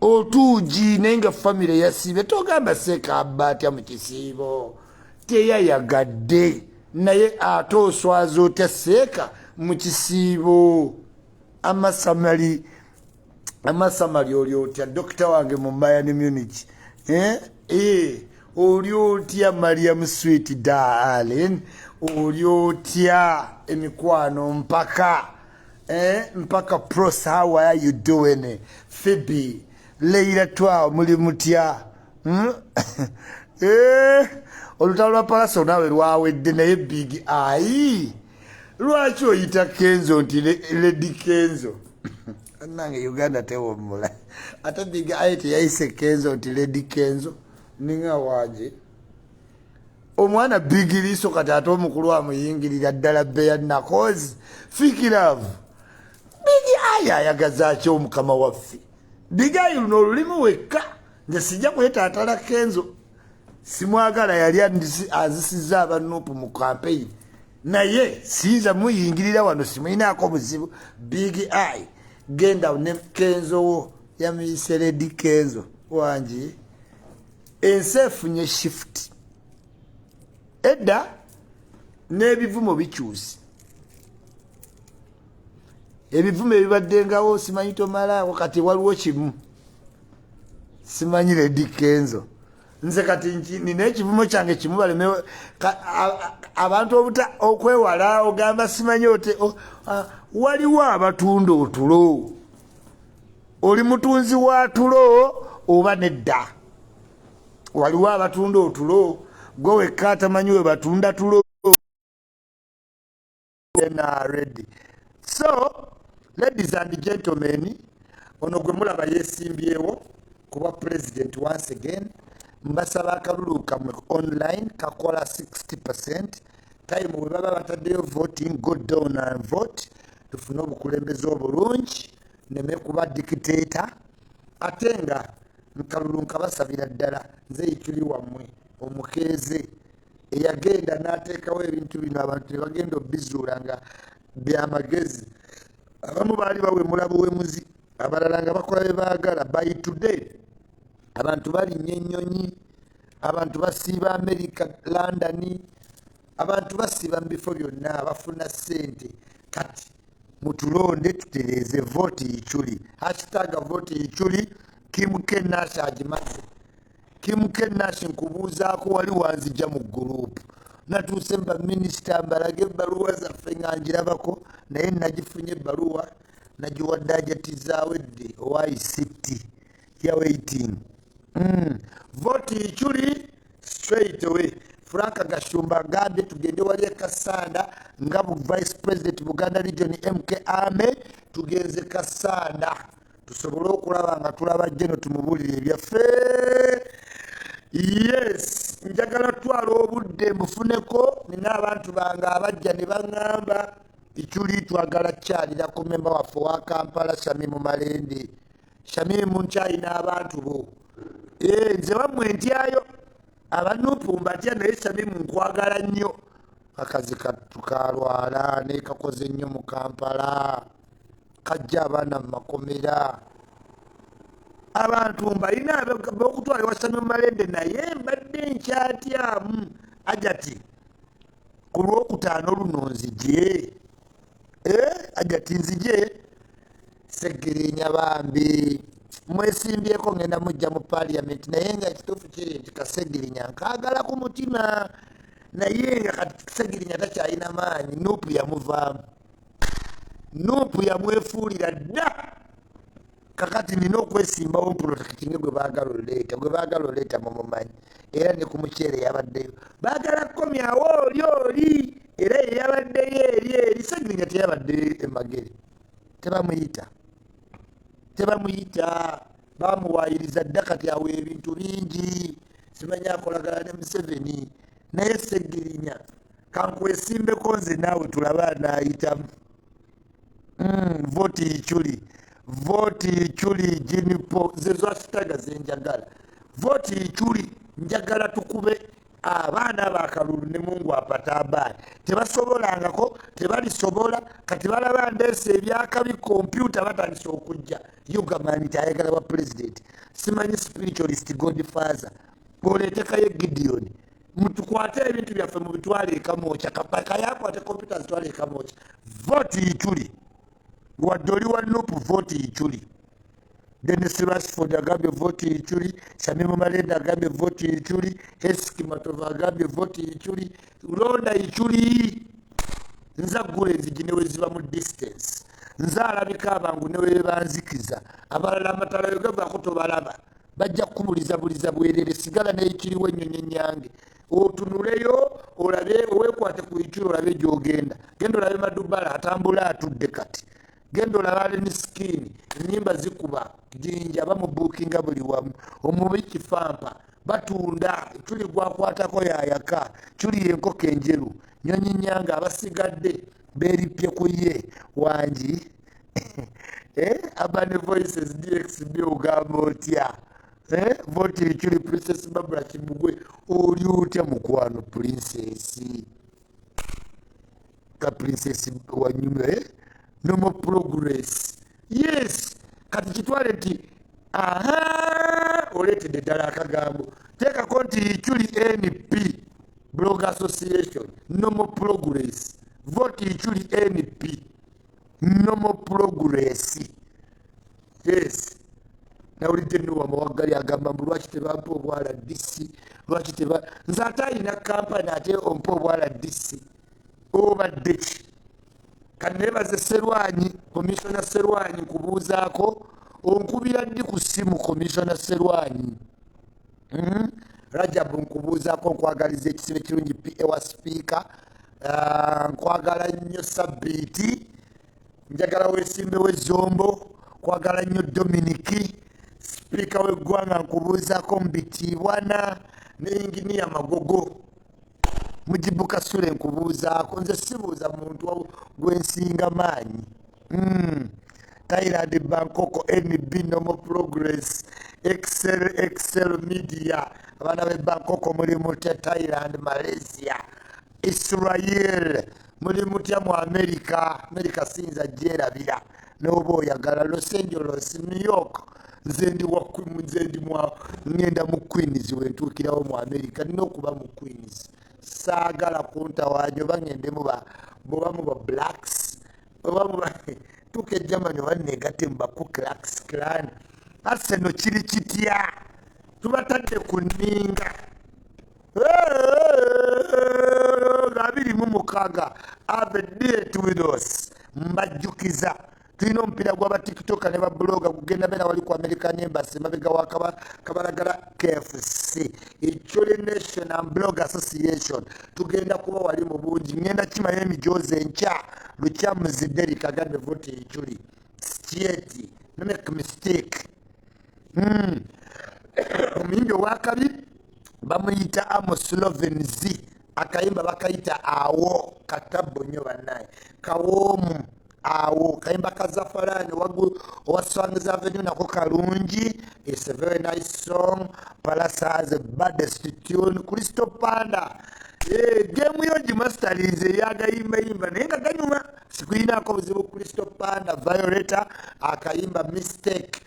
otuugi naye nga famire yasiibe togamba seeka abba atya mu kisiibo teyayagadde naye ate oswaza otya seeka mu kisiibo amasamali oli otya dokita wange mu Bayern Munich oli otya Mariam Sweet Darling oli otya emikwano mpaka Pros, how are you doing Phoebe Leila twa muli mutya olutalo lwa Pallaso nawe lwawedde naye big ayi lwaki oyita Kenzo nti Lady Kenzo nange Uganda tewomula ate big ayi yayise Kenzo nti Lady Kenzo ninga waje omwana big liso kati ate omukulu amuyingirira ddala beya nakozi fikiravu big ayi ayagaza ki omukama waffe Bigayi luno olulimu wekka nze sijja kwetaatala Kenzo simwagala yali azisizza abanupu mu campaign naye siyinza muyingirira wano simuyinaako buzibu Big Eye genda ne Kenzo wo yamuyise Lady Kenzo wangi ensi efunye shift edda n'ebivumo bikyusi ebivumo ebibaddengawo simanyi tomalaako kati waliwo kimu simanyi Lady Kenzo nze kati nina ekivumo kyange kimu baleme abantu okwewala ogamba simanyi ote waliwo abatunda otulo oli mutunzi wa tulo oba nedda waliwo abatunda otulo gwe wekka atamanyi we batunda tulo ready. So ladies and gentlemen ono gwe mulaba yesimbyewo kuba president once again mbasaba akalulu kamwe online kakola 60% time we baba bataddeyo voting go down and vote tufune obukulembeze obulungi neme kuba dictator ate nga nkalulu nkabasabira ddala nze yituli wammwe omukeeze eyagenda n'ateekawo ebintu bino abantu tebagenda obizuula nga byamagezi abamu baali bawemula buwemuzi abalala nga bakola bye baagala by today abantu balinnya ennyonyi abantu basiiba America London abantu basiiba mu bifo byonna abafuna ssente kati mutulonde tutereeze vote yichuli #vote yichuli Kim Kenash agimaze Kim Kenash nkubuuzaako wali wanzija mu group natuuse mba minisita mbalage ebbaluwa zaffe nga ngirabako naye nagifunye ebbaluwa nagiwadde ajatizaawo owa ICT ya waiting vote yichuli straight away Frank Gashumba agambye tugende wali Kasanda nga vice president Buganda region MK Ame tugenze Kasanda tusobole okulaba nga tulaba jeno tumubulire ebyaffe yes njagala twala obudde mbufuneko nina abantu bange abajja ne baŋŋamba ichuli twagala kyalira ku memba waffe wa Kampala Shamimu Malende Shamimu nkyalina abantu bo nze wammwe ntyayo abanupu mbatya naye Shamimu nkwagala nnyo akazi katukalwala naye kakoze nnyo mu Kampala kajja abaana mu makomera abantu mbalina okutwala ewa Shamimu Malende naye mbadde nkyatyamu ajati ku Lwokutaano luno nzije ajati nzije Segerenya bambi mwesimbyeko ngenda mujja mu parliament naye nga ekituufu kiri nti Kasegerenya nkaagala ku mutima naye nga Kasegerenya takyalina maanyi nuupu yamuvaamu nuupu yamwefuulira dda kakati nina okwesimbawo protecting gwe baagala oleeta mumumanyi era ne ku muceere yabaddeyo baagala kukomyawo oli era yeyabaddeyo eri Segerenya teyabadde emagere tebamuyita bamuwaayiriza dda kati awo ebintu bingi simanyi akolagana ne Museveni naye Segerenya kankwesimbeko nze naawe tulaba anaayitamu vote yichuli jinipo zezo asitaga zenjagala vote yichuli njagala tukube abaana bakalulu ne Mungu apatabaye tebasobolangako tebalisobola kati balaba ndeese ebyakabi kompyuta batandise okujja yugamani tayagala wa president simanyi spiritualist Godfather oleetekayo Gideon mutukwate ebintu byaffe mu bitwale ekamookya kapaka yakwate kompyuta zitwale ekamookya vote yichuli wadde oli wa nuupu vote yichuli Dennis Rashford agambye vote yichuli Shamimu Malende agambye vote yichuli Eskimatova agambye vote yichuli londa yichuli nza gule enzigi newe ziba mu distance nza alabika abangu newe banzikiza abalala amatala yogavaako tobalaba bajja kubuliza bwerere sigala n'ekiriwo ennyonyi ennyange otunuleyo olabe oweekwate ku yichuli olabe gy'ogenda genda olabe Madubala atambula atudde kati genda olabale ne skin ennyimba zikuba jinja bamubuukinga buli wamu omubi kifampa batunda tuli gwakwatako yayaka tuli enkoko enjeru nyonyi nyanga abasigadde beripye ku ye wangi Urban Voices DXB ugamba otya voti ichuli Princess Barbara Kibugwe oli otya mukwano princess ka princess wanyuma no more progress yes kati kitwale nti aha oletedde ddala akagambo teekako nti ichuli NP Blog Association no more progress voti ichuli NP no more progress yes nawulidde nnuwa mawagali agamba mbu lwaki tebampa obwala DC lwaki teba nze ate alina kampani ate ompa obwala DC obadde ki kanebaze Serwanyi komishona Serwanyi nkubuuzaako onkubira ddi ku ssimu komishona Serwanyi Rajabu nkubuuzaako nkwagaliza ekisibo ekirungi PA speaker nkwagala nnyo Sabbiiti njagala weesimbe w'ezombo kwagala nnyo Dominiki speaker w'eggwanga nkubuuzaako mbitiibwana ne inginiya Magogo Mujibu Kasule nkubuuzaako nze sibuuza muntu gwensinga maanyi Thailand Bangkok NB Nomo Progress Excel Media abaana b'e Bangkok muli mutya Thailand Malaysia Israel muli mutya mu America sinza gyerabira n'oba oyagala Los Angeles New York nze ndi ngenda mu Queens wentuukirawo mu America nina okuba mu Queens saagala kuntawaanya oba ngende boba mu ba blacks oba mu tuuka e Germany oba negate mu ba Ku Klux Klan Arsenal kiri kitya tubatadde ku nninga 26 have a date with us mbajjukiza tulina omupiira gw'aba tiktoka ne babloga gugenda beera wali ku American Embassy mabega wa Kabalagala KFC Ichuli National Blog Association tugenda kuba wali mu bungi ngenda kimayo emijoozi enkya lukyamuzidde Kagame vote Ichuli Stieti no make mistake omuyimbi owakabi bamuyita Amos Lovenzi akayimba bakayita awo katabbo nnyo bannaye kawoomu awo kayimba kazafarani owa Swangz Avenue nako kalungi it's a very nice song Pallaso has the baddest tune Crystal Panda game yo gimasterinze yagayimbayimba naye nga ganyuma sikuyinaako buzibu Crystal Panda Violeta akayimba mistake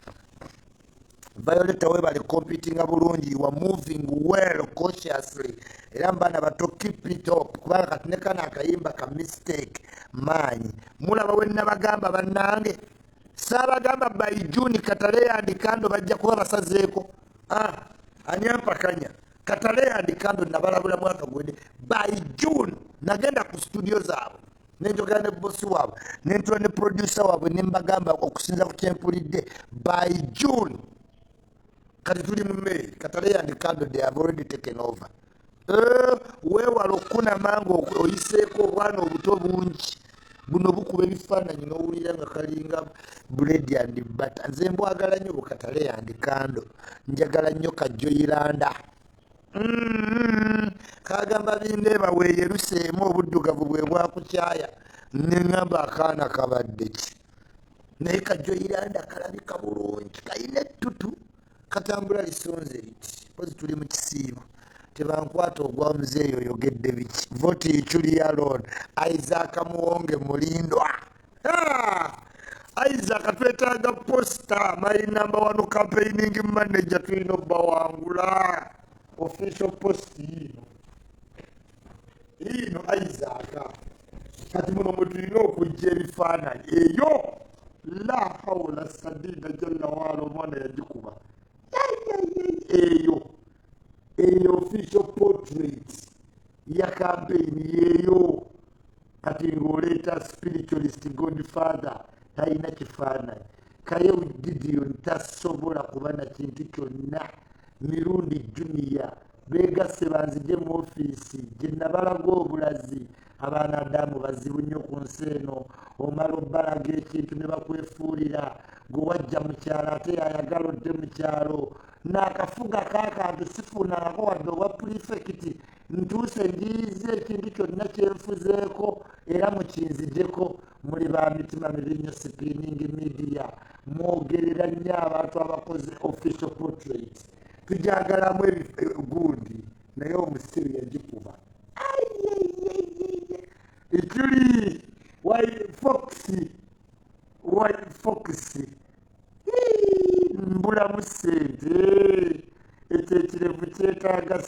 Violeta we bali competing bulungi you are moving well cautiously era mbana bato keep it up kubanga katinekana akayimba ka mistake manyi mulaba we nabagamba bannange sabagamba by June Katale and Kando bajja kuba basazeeko ani ampakanya Katale and Kando nabalabula mwaka gwede by June nagenda ku studio zaabwe nenjogera ne bosi waabwe nentula ne producer waabwe nembagamba okusinza ku kyempulidde by June kati tuli mu May Katale and Kando they have already taken over weewala okuna mango oyiseeko obwana obuto bungi buno bukuba ebifaananyi n'owulira nga kalinga bread and butter nze mbwagala nnyo Katale and Kando njagala nnyo kajoyiranda kagamba bindeeba weeyeruseemu obuddugavu bwe bwakukyaya neŋŋamba akaana kabadde ki naye kajoyiranda kalabika bulungi kalina ettutu katambula lisonze liti pozi tuli mu kisiibo tebankwata ogwa muzeeyo oyogedde biki voti Ichuli Alon Isaac Muwonge mulindwa Isaac twetaaga posta my number 1 campaigning manager tulina obbawangula official post ino Isaac kati muno mwe tulina okujja ebifaananyi eyo la hawla sadida jalla waala omwana yagikuba eyo official portrait ya campaign yeyo kati ng'oleeta spiritualist Godfather talina kifaananyi Kayewu Gideon tasobola kuba na kintu kyonna Mirundi Junior beegasse banzije mu ofiisi gye nabalaga obulazi abaana Adamu bazibu nnyo ku nsi eno omala obbalaga ekintu ne bakwefuulira gwe wajja mu kyalo ate yayagala odde mu kyalo n'akafuga kaakantu sifunangako wadde obwa pulifekiti ntuuse njiyize ekintu kyonna kyenfuzeeko era mukinziddeko muli ba mitima mibi spinning media mwogerera nnyo abantu abakoze official portrait tujagalamu gundi naye omusiru yagikuba ekiri white fox mbulamu sente ekyo ekirevu kyetaaga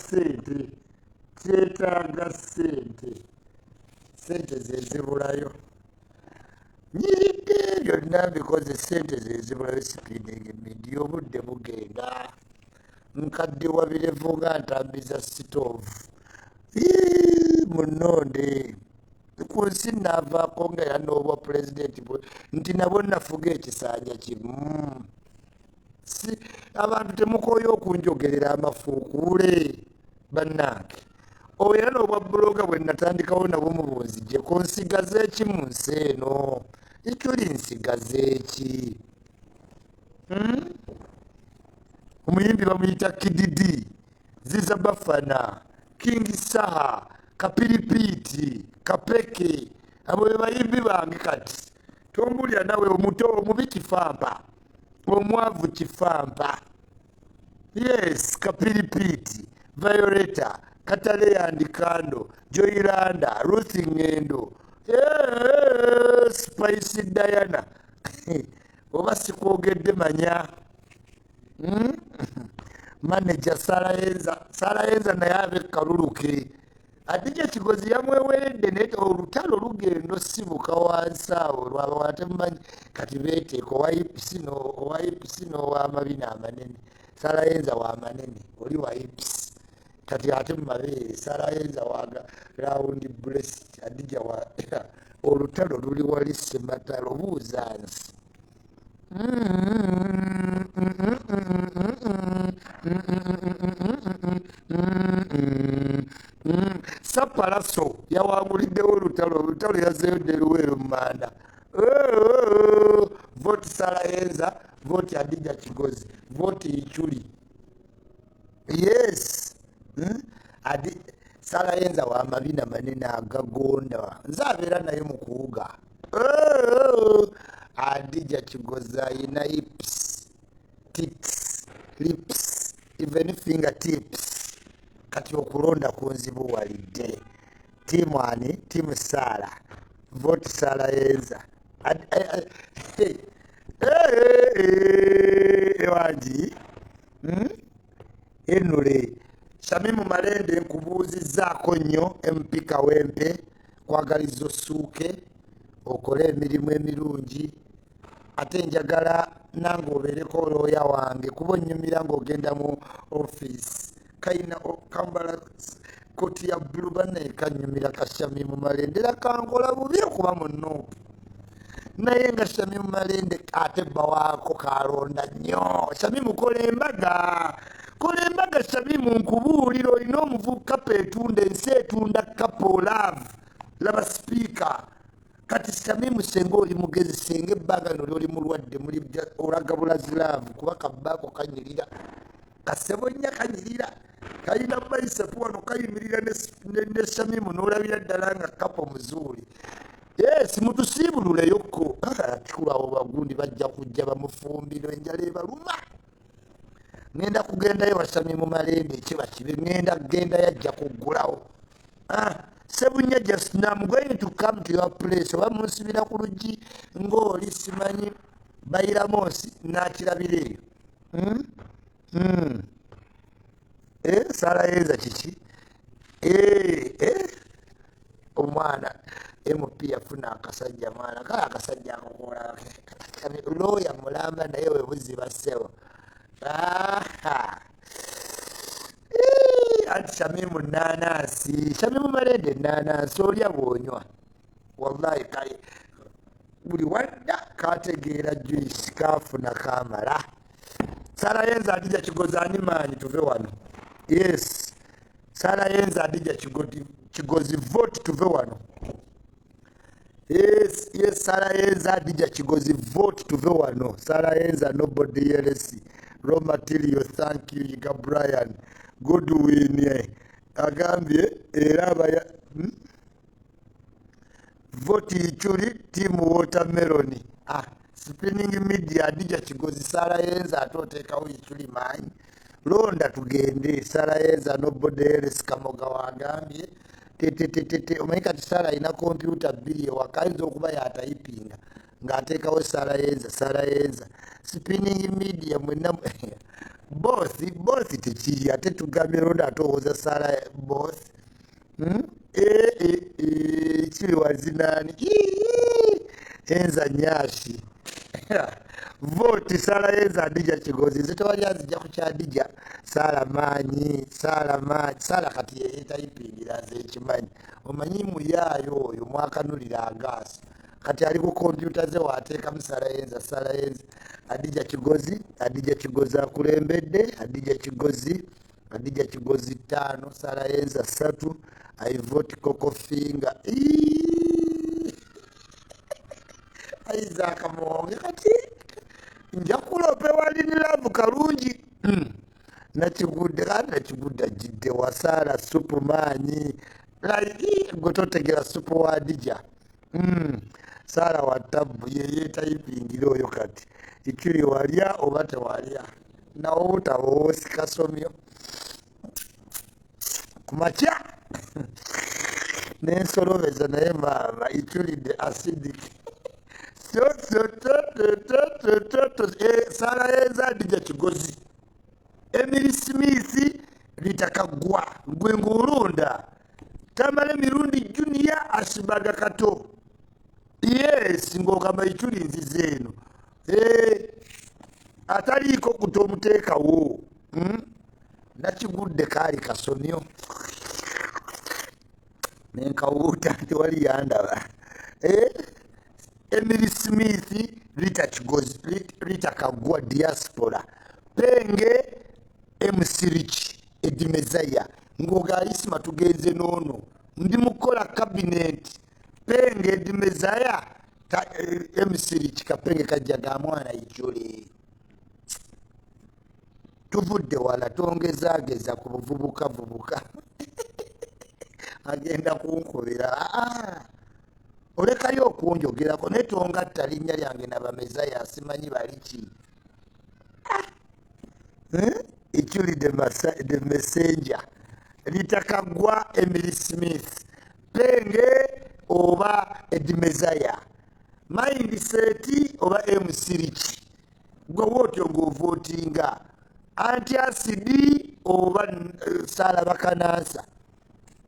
sente zezibulayo nyiridde byonna bikoze sente zezibulayo spinning media obudde bugenda nkadde wabirevu nga ntambiza sitoovu munonde ku nsi naavaako nga yanoobwa pulezidenti nti nabo nafuga ekisanja kimu abantu temukooya okunjogerera amafuukuule bannange oyo era n'obwa buloga bwe natandikawo nabo mu bunzije ku nsigaze eki mu nsi eno ekuli nsigaze eki omuyimbi bamuyita kididi ziza bafana king saha kapiripiiti kapeke abo be bayimbi bange kati tombulya nawe omuto omubi kifampa omwavu kifampa yes kapiripiiti violeta katale yandikando joiranda ruth ngendo spice diana oba sikwogedde manya manager sarayenza naye abekaluluke adija kigozi yamweweredde naye olutalo lugendo sibuka wansi awo lwaba temumanyi kati beteeka owa ipisi n'owamabina amanene sarayenza wamanene oli wa ipisi kati ate mumabeere sarayenza waga rawundi breast adija olutalo luli wali sematalo buuzansi Pallaso yawanguliddewo olutalo yazzeeyo deruweero mu manda voti sarayenza voti adija kigozi voti ichuli yes sarayenza wamabina manene agagonda nze abeera naye mu kuwuga adija kigozi ayina hips tips lips even fingertips kati okulonda kunzibuwalidde timu ani timu sala voti sarayenza ewangi enule Shamimu Malende nkubuuzizzaako nnyo MP Kawempe kwagaliza osuuke okole emirimu emirungi ate njagala nange obeereko looya wange kuba onnyumira ng'ogenda mu office kayina kambala koti ya bbulu bannaye kannyumira ka Shamimu Malende era kankola bubi okuba munnuupu naye nga Shamimu Malende ate bbawaako kalonda nnyo Shamimu kola embaga Shamimu nkubuulira olina omuvubuka peetunda ensi etunda kapo laba sipiika kati Shamimu senga oli mugezi senga ebbanga lino lyoli mulwadde muli olaga bulaziraavu kuba kabbaako kanyirira kasebonnya kanyirira kalina baisepu wano kayimirira ne Shamimu n'olabira ddala nga kapo muzuuli yes mutusiibululeyokko tikulawo bagundi bajja kujja bamufumbiro enjala ebaluma ngenda kugendayo wa Shamimu Malende ekiba kibe ngenda kugenda yajja kuggulawo Sebunya just now I'm going to come to your place oba munsibira ku luggi ng'oli simanyi bayiramosi nakirabireeyo sarayenza kiki omwana MP yafuna akasajja mwana kale akasajja akokola looya mulamba naye webuziba ssebo anti Shamimu nanansi Shamimu Malende nanansi olya bwonywa wallahi kale buli wadda kategeera juice kafuna kamala sarayenza adija kigozi ani maanyi tuve wano yes sarayenza adija kigozi vote tuve wano yes sarayenza adija kigozi vote tuve wano sarayenza nobody else raw material thank you Yiga Brian Goodwin agambye era abaya Voti Chuli, team Watermelon. Spinning media, Adija Chigozi, Sara Yenza, Atoteka Chuli Myee. Londa tugende, Sara Yenza, Anobye, Aleese Kamoga wagambye. Omanyi kati Sara ina computer bili wakayinza okuba yatayipinga ng'ateekawo Sara Yenza. Spinning media mwenna boss tekiri ate tugambye Londa atowooza Sara boss. Kiri wazinani Yenza nyashi voti Sara Yenza Adija Kigozi zetewali azijja ku kyadija Sara maanyi Sara kati yetayipingira zekimanyi omanyi muyaayo oyo mwakanulira agaasi kati ali ku kompyuta ze waateekamu Sara Yenza Adija Kigozi akulembedde Adija Kigozi 5 Sara Yenza 3 I vote Coco Finger Isaac Mwonge kati njakulope walini lavu kalungi nakigudde ajidde wa Sara supu maanyi gototegera supu wa Adija Sara wa tabu yeyetayipingira oyo kati ikiri walya oba tewalya nawo butawowosi kasomyo kumakya nensolobeza naye maama ichulidde acidic Sara Yenza Adija Kigozi Emily Smith litakagwa gwe ngulunda tamale mirundi junior asibaga kato yes ngokamba ichuli nzize eno ataliko kutomuteekawo nakigudde kaali kasomyo nenkawuuta tewali yandaba Emily Smith Rita Kagwa diaspora penge emusiriki edimezaya ngoga Isma tugenze nono ndi mukola cabinet penge edimezaya emusiriki kapenge kajaga mwana ichole tuvudde wala tongezageza ku buvubuka agenda kunkobera olekayo okunjogerako naye tongatta linnya lyange nabamezaya simanyi baliki Ichuli the messenger litakagwa Emily Smith penge oba edimezaya mindset oba emusiriki gwe wotyo ng'ovotinga anti-acidi oba Sara bakanansa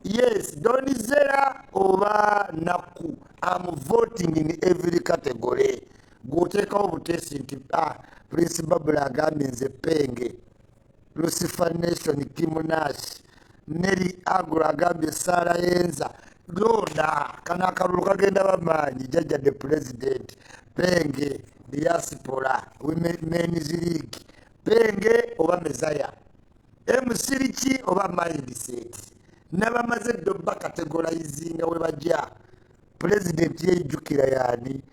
yes Donizera oba Naku I'm voting in every category goteekawo butesi nti Prince Babula agambye nze penge Lucifer Nation Kimunashi Neri Agro agambye Sara Yenza Londa kana akalulu kagenda bamaanyi jjajja the president penge diaspora women's league penge oba mezaya emusiriki oba mindset nabamaze ddoba categorizinga we bajja president yejjukira yani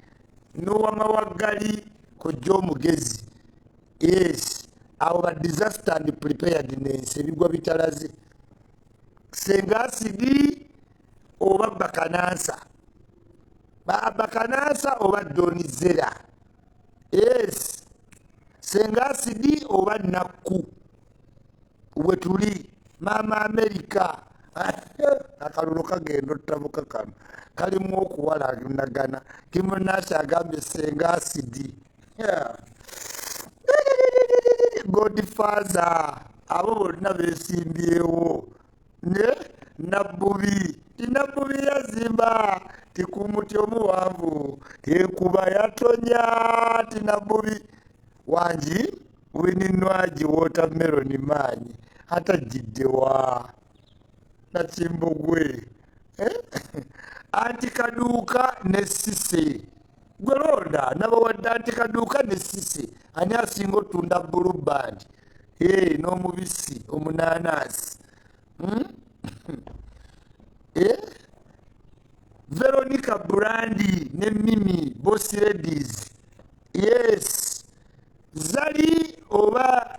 n'owamawagali kojja omugezi yes abo ba disaster and preparedness ebigwa bitalaze senga asidi oba bakanansa oba Donizera yes senga asidi oba Naku wetuli mama America akalulu kagenda ottabuka kano kalimu okuwalanagana Kimunashi agambye senga asidi Godfather abo bonna besimbyewo ne Nabbubi yazimba tikumuti omuwanvu enkuba yatonya ti Nabbubi wangi wininwaji watermelon maanyi atajjiddewa nakimbogwe antikaduuka ne Sise gwe Londa nabawadde antikaduuka ne Sise ani asinga otunda bulubandi n'omubisi omunanasi Veronica Brandi ne Mimi Boss Ladies yes zali oba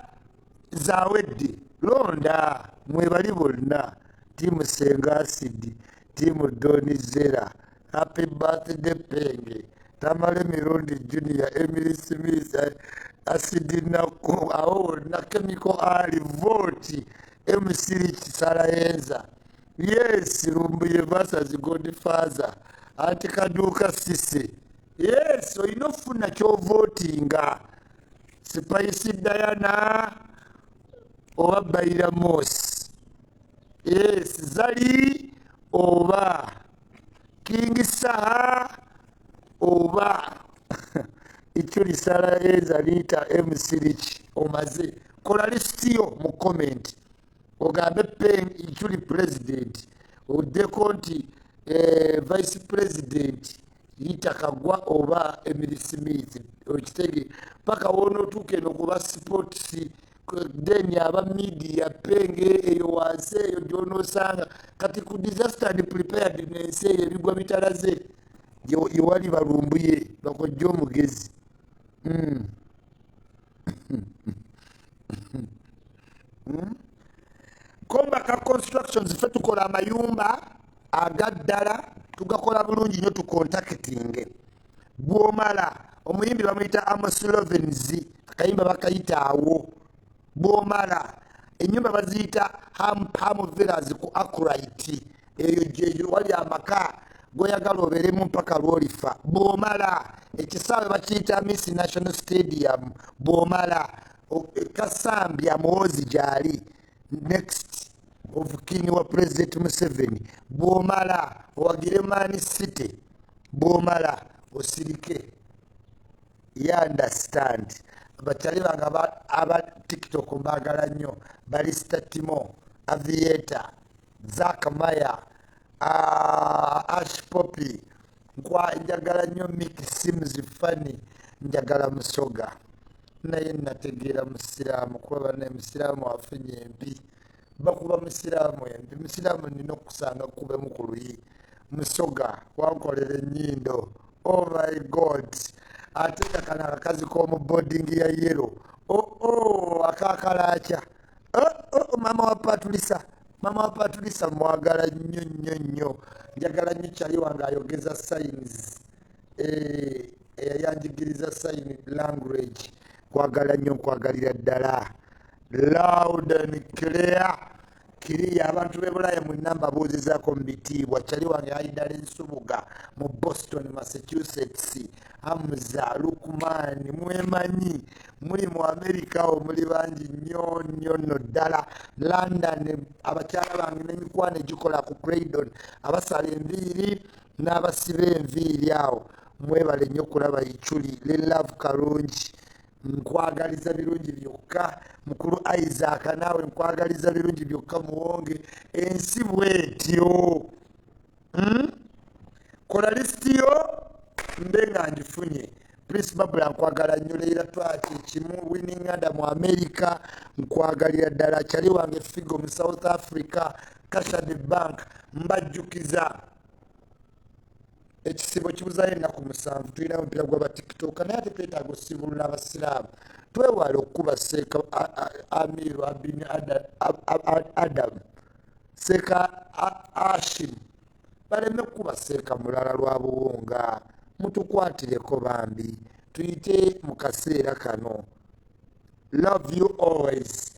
zawedde Londa mwebali bonna tiimu senga asidi tiimu Donizera Happy birthday Penge. Tamale Mirundi Junior, Emily Smith, Asidina na Chemical Ali Vote, MC Sarayenza. Yes, Rumbuye versus Godfather, Antikaduka Sisi. Yes, so inofuna kyo votinga. Spicy Diana, oba Baira Moss. Yes, Zali, oba King Saha, oba ichuli Sarayenza lita MC Rich omaze kola listio mu comment ogambe pen ichuli president odeko nti vice president lita Kagwa oba Emily Smith okitege paka wono tuke no kuba sports then aba media Penge eyo wanse eyo jono sanga kati ku disaster and preparedness ebigwa bitalaze yowali balumbuye bakojja omugezi Kombaka Constructions fe tukola amayumba agaddala tugakola bulungi nyo tukontakitinge bwomala omuyimbi bamuyita Amoslovens akayimba bakayita awo bwomala enyumba baziyita Ham Villas ku Akurite eyo gyeyo wali amaka goyagala oberemu mpaka lwolifa bwomala ekisaawe bakiyita Miss National Stadium bwomala Kasambya Muhoozi gyali next of kin wa President Museveni bwomala owagire Man City bwomala osirike ya understand abakyali bange aba TikTok mbagala nnyo Balista Timo Aviator Zakamaya Ash Poppy njagala nnyo Mikie Sims Fanny njagala Musoga naye nategeera musiraamu kuba bana musiraamu afunye empi bakuba musiraamu empi musiraamu nina okusanga kubemu ku luyi Musoga wankolera ennyindo oh my god ate kakana akakazi k'omu boarding ya yero akakalakya mama wa Patulisa mwagala nnyo njagala nnyo kyali wange ayogeza signs eyayanjigiriza sign language kwagala nnyo nkwagalira ddala loud and clear kiriya abantu b'ebulaaya mu namba buuzizaako mu bitiibwa kyali wange ayidala ensubuga mu Boston Massachusetts Hamza Lukman mwemanyi muli mu America omuli bangi nnyo nno ddala London abakyala bange n'emikwano egikola ku Croydon abasala enviiri n'abasiba enviiri awo mwebale nnyo okulaba ichuli love kalungi nkwagaliza birungi byokka mukulu Isaac naawe nkwagaliza birungi byokka muwonge ensi bwetyo kola lisitiyo mbe nga ngifunye Prince Babula nkwagala nnyo leera twaki kimu winning under mu America nkwagalira ddala kyali wange Figo mu South Africa Kashad Bank mbajjukiza ekisibo kibuzayo ennaku 7 tulina omupiira gw'aba TikTok naye ate twetaaga osibulula abasiraamu twewale okuba seeka Amiru Abini Adam seeka Ashim baleme kuba seeka mulala lwa buwunga mutukwatireko bambi tuyite mu kaseera kano love you always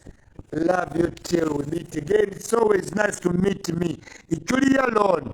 love you till we meet again. It's always nice to meet me. Ichuli alone.